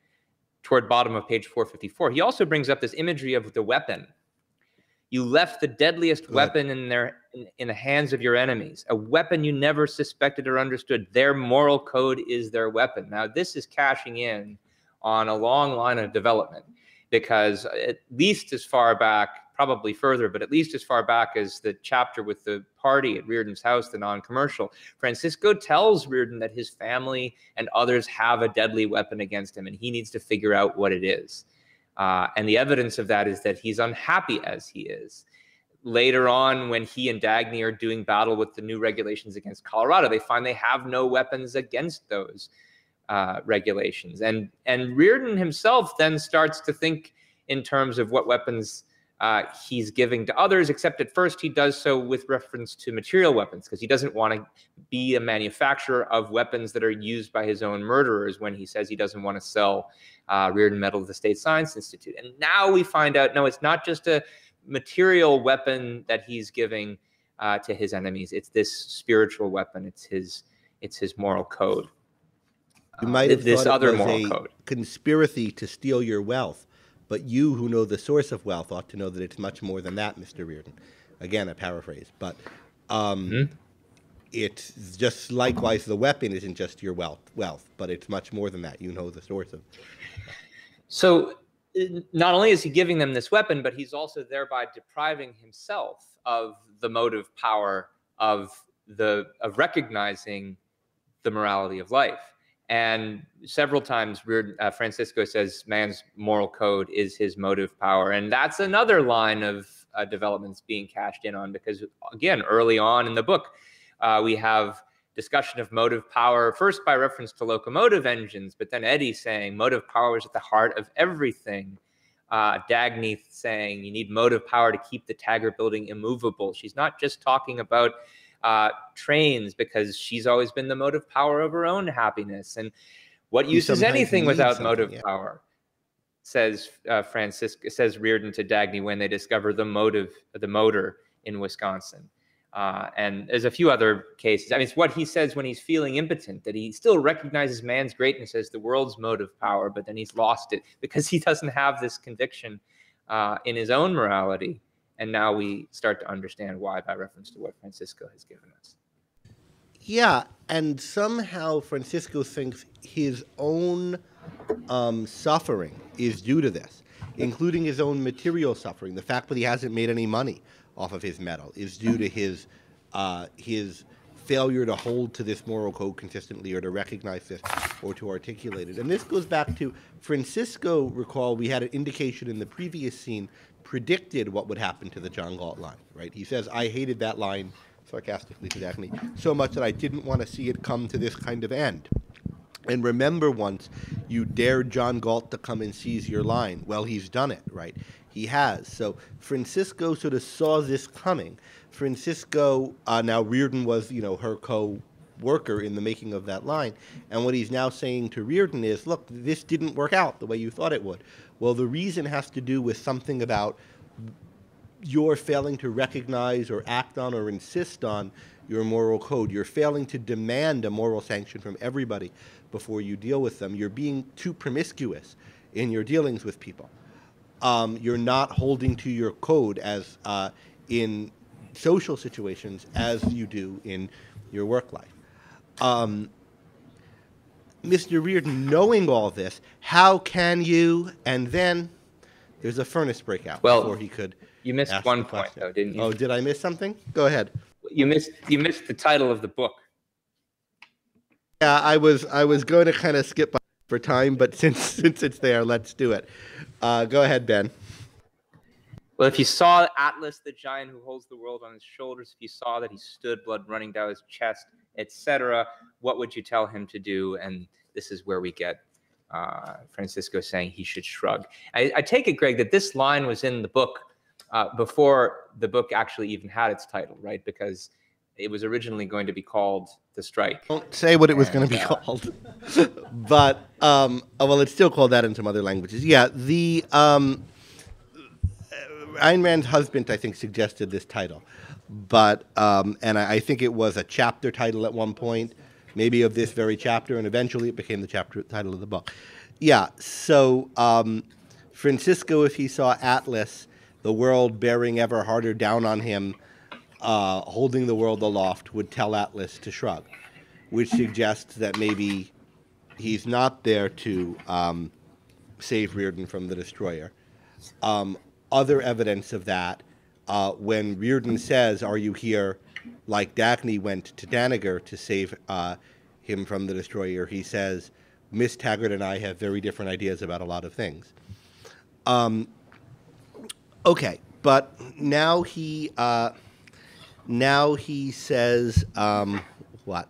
Speaker 1: toward bottom of page 454, he also brings up this imagery of the weapon. You left the deadliest weapon in the hands of your enemies, a weapon you never suspected or understood. Their moral code is their weapon. Now, this is cashing in on a long line of development, because at least as far back, probably further, but at least as far back as the chapter with the party at Rearden's house, the non-commercial, Francisco tells Rearden that his family and others have a deadly weapon against him, and he needs to figure out what it is. And the evidence of that is that he's unhappy as he is. Later on, when he and Daphne are doing battle with the new regulations against Colorado, they find they have no weapons against those regulations. And Rearden himself then starts to think in terms of what weapons he's giving to others, except at first he does so with reference to material weapons, because he doesn't want to be a manufacturer of weapons that are used by his own murderers, when he says he doesn't want to sell Rearden Medal of the State Science Institute. And now we find out, no, it's not just a material weapon that he's giving to his enemies. It's this spiritual weapon. It's his moral code.
Speaker 2: You might have
Speaker 1: this
Speaker 2: thought
Speaker 1: other
Speaker 2: it was
Speaker 1: moral
Speaker 2: a
Speaker 1: code.
Speaker 2: conspiracy to steal your wealth, but you who know the source of wealth ought to know that it's much more than that, Mr. Rearden. Again, a paraphrase, but it's just likewise the weapon isn't just your wealth, but it's much more than that. You know the source of.
Speaker 1: So not only is he giving them this weapon, but he's also thereby depriving himself of the motive power of recognizing the morality of life. And several times Francisco says man's moral code is his motive power. And that's another line of developments being cashed in on, because, again, early on in the book, we have discussion of motive power, first by reference to locomotive engines, but then Eddie saying motive power is at the heart of everything. Daphne saying you need motive power to keep the Taggart building immovable. She's not just talking about trains, because she's always been the motive power of her own happiness. And what use is anything without motive power? Says Rearden to Daphne when they discover the motor in Wisconsin. And there's a few other cases. I mean, it's what he says when he's feeling impotent, that he still recognizes man's greatness as the world's motive power, but then he's lost it because he doesn't have this conviction in his own morality. And now we start to understand why, by reference to what Francisco has given us.
Speaker 2: Yeah, and somehow Francisco thinks his own suffering is due to this, including his own material suffering. The fact that he hasn't made any money off of his medal is due to his failure to hold to this moral code consistently, or to recognize this, or to articulate it. And this goes back to Francisco. Recall, we had an indication in the previous scene, predicted what would happen to the John Galt line, right? He says, I hated that line, sarcastically to Daphne, so much that I didn't want to see it come to this kind of end. And remember, once you dared John Galt to come and seize your line. Well, he's done it, right? He has. So Francisco sort of saw this coming. Francisco, now Rearden was, her co-worker in the making of that line. And what he's now saying to Rearden is, look, this didn't work out the way you thought it would. Well, the reason has to do with something about your failing to recognize or act on or insist on your moral code. You're failing to demand a moral sanction from everybody before you deal with them. You're being too promiscuous in your dealings with people. You're not holding to your code as in social situations as you do in your work life. Mr. Rearden, knowing all this, how can you, and then there's a furnace breakout before he could.
Speaker 1: You missed one point, though, didn't you?
Speaker 2: Oh, did I miss something? Go ahead.
Speaker 1: You missed the title of the book.
Speaker 2: Yeah, I was going to kind of skip for time, but since it's there, let's do it. Go ahead, Ben.
Speaker 1: Well, if you saw Atlas, the giant who holds the world on his shoulders, if you saw that he stood, blood running down his chest, etc., what would you tell him to do? And this is where we get Francisco saying he should shrug. I take it, Greg, that this line was in the book before the book actually even had its title, right? Because it was originally going to be called The Strike.
Speaker 2: Don't say what it was going to be called. But, well, it's still called that in some other languages. Yeah, the Ayn Rand's husband, I think, suggested this title. But, and I think it was a chapter title at one point, maybe of this very chapter, and eventually it became the chapter title of the book. Yeah, so Francisco, if he saw Atlas, the world bearing ever harder down on him, holding the world aloft, would tell Atlas to shrug, which suggests that maybe he's not there to save Rearden from the destroyer. Other evidence of that, when Rearden says, "Are you here?" like Daphne went to Danager to save him from the destroyer, he says, "Miss Taggart and I have very different ideas about a lot of things." Okay, but now he says what?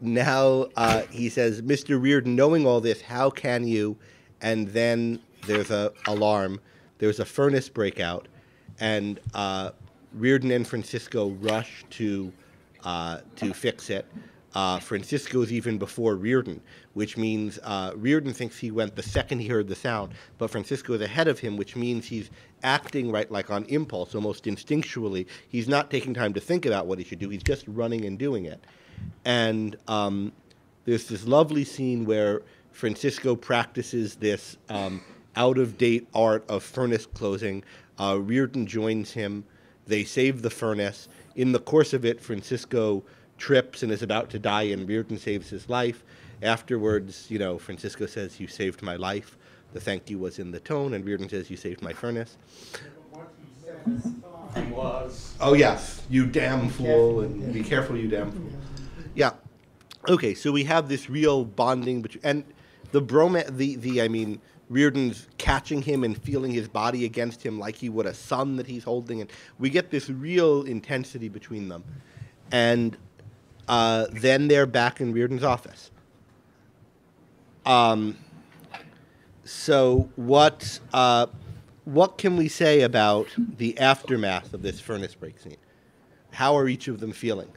Speaker 2: Now he says, "Mr. Rearden, knowing all this, how can you?" And then there's a alarm. There's a furnace breakout, and Rearden and Francisco rush to fix it. Francisco's even before Rearden, which means Rearden thinks he went the second he heard the sound, but Francisco is ahead of him, which means he's acting right like on impulse, almost instinctually. He's not taking time to think about what he should do. He's just running and doing it. And there's this lovely scene where Francisco practices this out-of-date art of furnace closing. Rearden joins him. They save the furnace. In the course of it, Francisco trips and is about to die, and Rearden saves his life. Afterwards, Francisco says, "You saved my life." The thank you was in the tone, and Rearden says, "You saved my furnace."
Speaker 7: What he said this time was,
Speaker 2: "Oh, yes, you damn fool," and "Be careful, you damn fool." Yeah. Okay, so we have this real bonding between, and the bromance, Rearden's catching him and feeling his body against him like he would a son that he's holding, and we get this real intensity between them. And then they're back in Rearden's office. So what can we say about the aftermath of this furnace break scene? How are each of them feeling?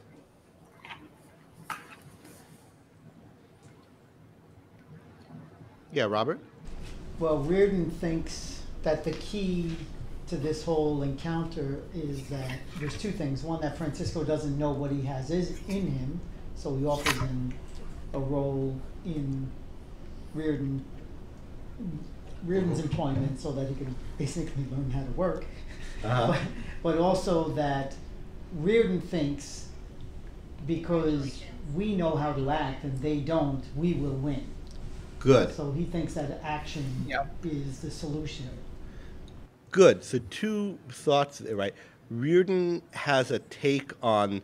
Speaker 2: Yeah, Robert?
Speaker 4: Well, Rearden thinks that the key to this whole encounter is that there's two things. One, that Francisco doesn't know what he has is in him, so he offers him a role in Rearden's employment so that he can basically learn how to work. But also that Rearden thinks because we know how to act and they don't, we will win.
Speaker 2: Good.
Speaker 4: So he thinks that action is the solution.
Speaker 2: Good. So two thoughts there, right? Rearden has a take on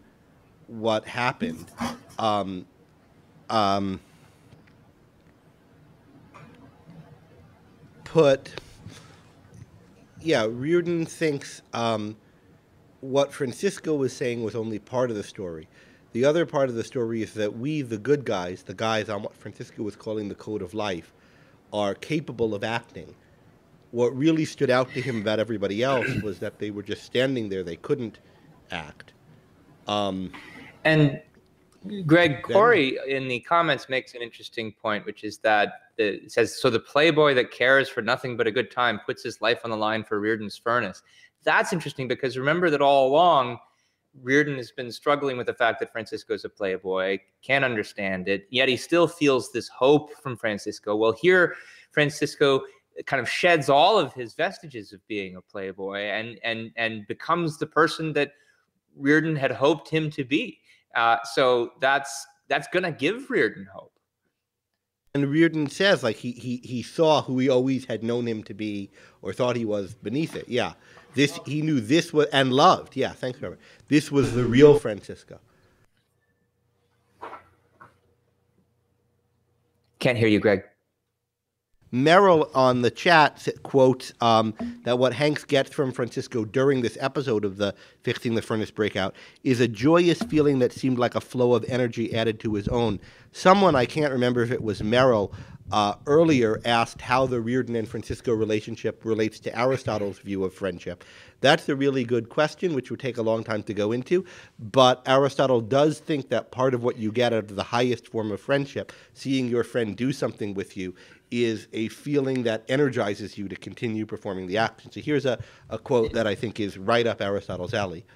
Speaker 2: what happened. Rearden thinks what Francisco was saying was only part of the story. The other part of the story is that we, the good guys, the guys on what Francisco was calling the code of life, are capable of acting. What really stood out to him about everybody else was that they were just standing there. They couldn't act.
Speaker 1: And Greg Corey in the comments makes an interesting point, which is that it says, so the playboy that cares for nothing but a good time puts his life on the line for Rearden's furnace. That's interesting because remember that all along, Rearden has been struggling with the fact that Francisco's a playboy, can't understand it, yet he still feels this hope from Francisco. Well, here, Francisco kind of sheds all of his vestiges of being a playboy and becomes the person that Rearden had hoped him to be. So that's going to give Rearden hope.
Speaker 2: And Rearden says, like, he saw who he always had known him to be or thought he was beneath it. Yeah. He knew this was, and loved. Yeah, thanks, Robert. This was the real Francisco.
Speaker 1: Can't hear you, Greg.
Speaker 2: Merrill on the chat quotes that what Hanks gets from Francisco during this episode of the Fixing the Furnace breakout is a joyous feeling that seemed like a flow of energy added to his own. Someone, I can't remember if it was Merrill, earlier asked how the Rearden and Francisco relationship relates to Aristotle's view of friendship. That's a really good question, which would take a long time to go into, but Aristotle does think that part of what you get out of the highest form of friendship, seeing your friend do something with you, is a feeling that energizes you to continue performing the action. So here's a quote that I think is right up Aristotle's alley.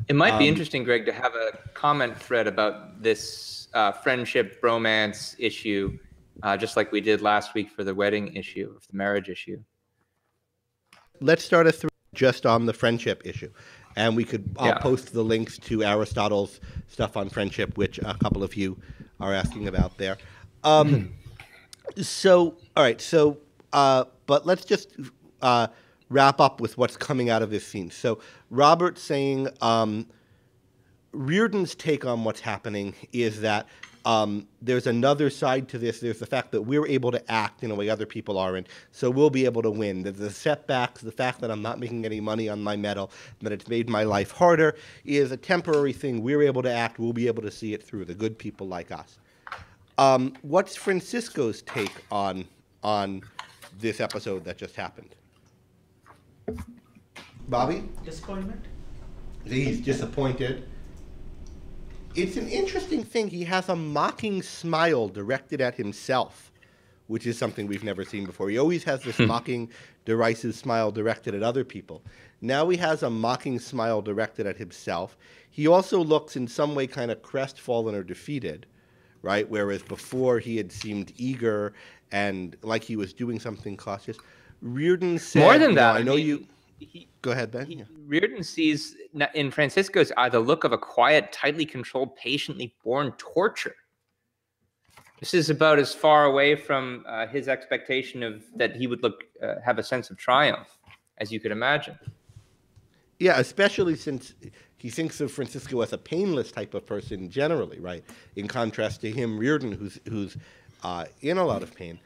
Speaker 1: It might be interesting, Greg, to have a comment thread about this friendship, bromance issue, just like we did last week for the wedding issue, of the marriage issue.
Speaker 2: Let's start a thread just on the friendship issue. And we could post the links to Aristotle's stuff on friendship, which a couple of you are asking about there. So, all right. So but let's just wrap up with what's coming out of this scene. So Robert's saying Rearden's take on what's happening is that there's another side to this. There's the fact that we're able to act in a way other people aren't, so we'll be able to win. The setbacks, the fact that I'm not making any money on my medal, that it's made my life harder, is a temporary thing. We're able to act. We'll be able to see it through, the good people like us. What's Francisco's take on this episode that just happened? Bobby?
Speaker 8: Disappointment?
Speaker 2: He's disappointed. It's an interesting thing. He has a mocking smile directed at himself, which is something we've never seen before. He always has this mocking, derisive smile directed at other people. Now he has a mocking smile directed at himself. He also looks in some way kind of crestfallen or defeated, right? Whereas before he had seemed eager and like he was doing something cautious. Rearden said,
Speaker 1: more than that,
Speaker 2: I know you... Go ahead, Ben.
Speaker 1: Rearden sees in Francisco's eye the look of a quiet, tightly controlled, patiently borne torture. This is about as far away from his expectation of that he would have a sense of triumph as you could imagine.
Speaker 2: Yeah, especially since he thinks of Francisco as a painless type of person generally, right? In contrast to him, Rearden, who's in a lot of pain.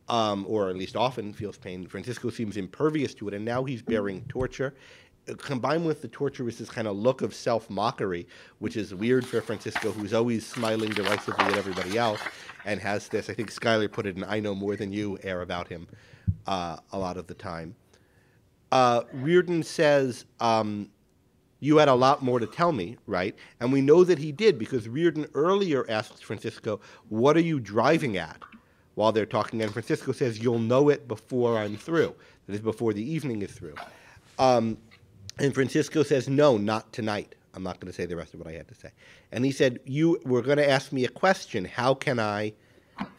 Speaker 2: Or at least often feels pain. Francisco seems impervious to it, and now he's bearing torture. Combined with the torture is this kind of look of self-mockery, which is weird for Francisco, who's always smiling derisively at everybody else, and has this, I think Schuyler put it, an I know more than you air about him a lot of the time. Rearden says, you had a lot more to tell me, right? And we know that he did, because Rearden earlier asked Francisco, what are you driving at? While they're talking, and Francisco says, you'll know it before I'm through. That is, before the evening is through. And Francisco says, no, not tonight. I'm not going to say the rest of what I had to say. And he said, you were going to ask me a question. How can I?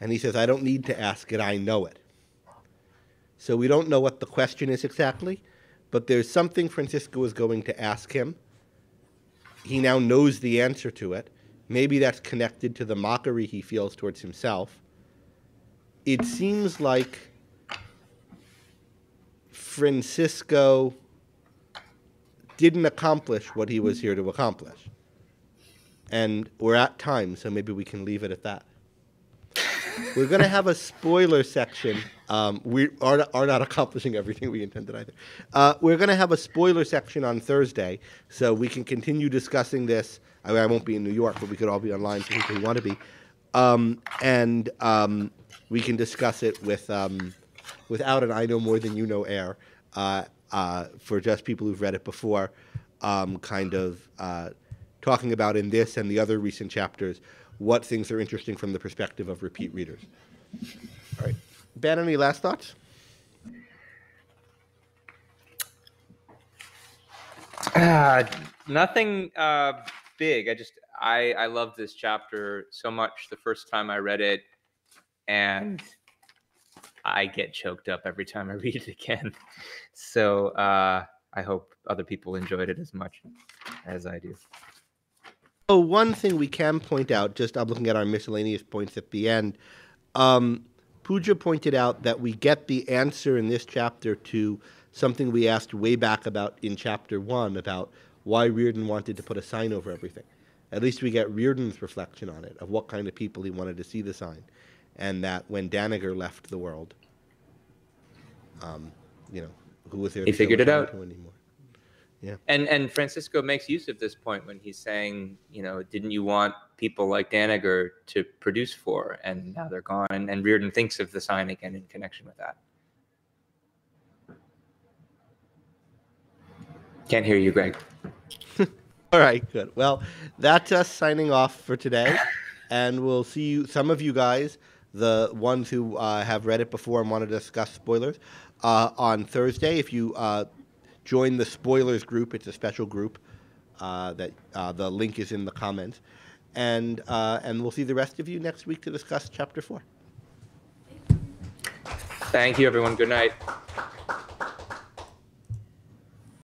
Speaker 2: And he says, I don't need to ask it. I know it. So we don't know what the question is exactly, but there's something Francisco is going to ask him. He now knows the answer to it. Maybe that's connected to the mockery he feels towards himself. It seems like Francisco didn't accomplish what he was here to accomplish. And we're at time, so maybe we can leave it at that. We're going to have a spoiler section. We are not accomplishing everything we intended either. We're going to have a spoiler section on Thursday, so we can continue discussing this. I won't be in New York, but we could all be online for people who want to be. We can discuss it without an I know more than you know air, for just people who've read it before, kind of talking about in this and the other recent chapters what things are interesting from the perspective of repeat readers. All right. Ben, any last thoughts?
Speaker 1: Nothing big. I loved this chapter so much the first time I read it, and I get choked up every time I read it again. So I hope other people enjoyed it as much as I do.
Speaker 2: Oh, one thing we can point out, just I'm looking at our miscellaneous points at the end. Pooja pointed out that we get the answer in this chapter to something we asked way back about in chapter 1 about why Rearden wanted to put a sign over everything. At least we get Rearden's reflection on it, of what kind of people he wanted to see the sign. And that when Daniger left the world, who was there?
Speaker 1: He figured it out.
Speaker 2: Anymore. Yeah.
Speaker 1: And Francisco makes use of this point when he's saying, didn't you want people like Daniger to produce for, and now they're gone. And Rearden thinks of the sign again in connection with that. Can't hear you, Greg.
Speaker 2: All right, good. Well, that's us signing off for today. And we'll see you, some of you guys, the ones who have read it before and want to discuss spoilers, on Thursday. If you join the spoilers group, it's a special group that the link is in the comments. And we'll see the rest of you next week to discuss Chapter 4.
Speaker 1: Thank you, everyone. Good night.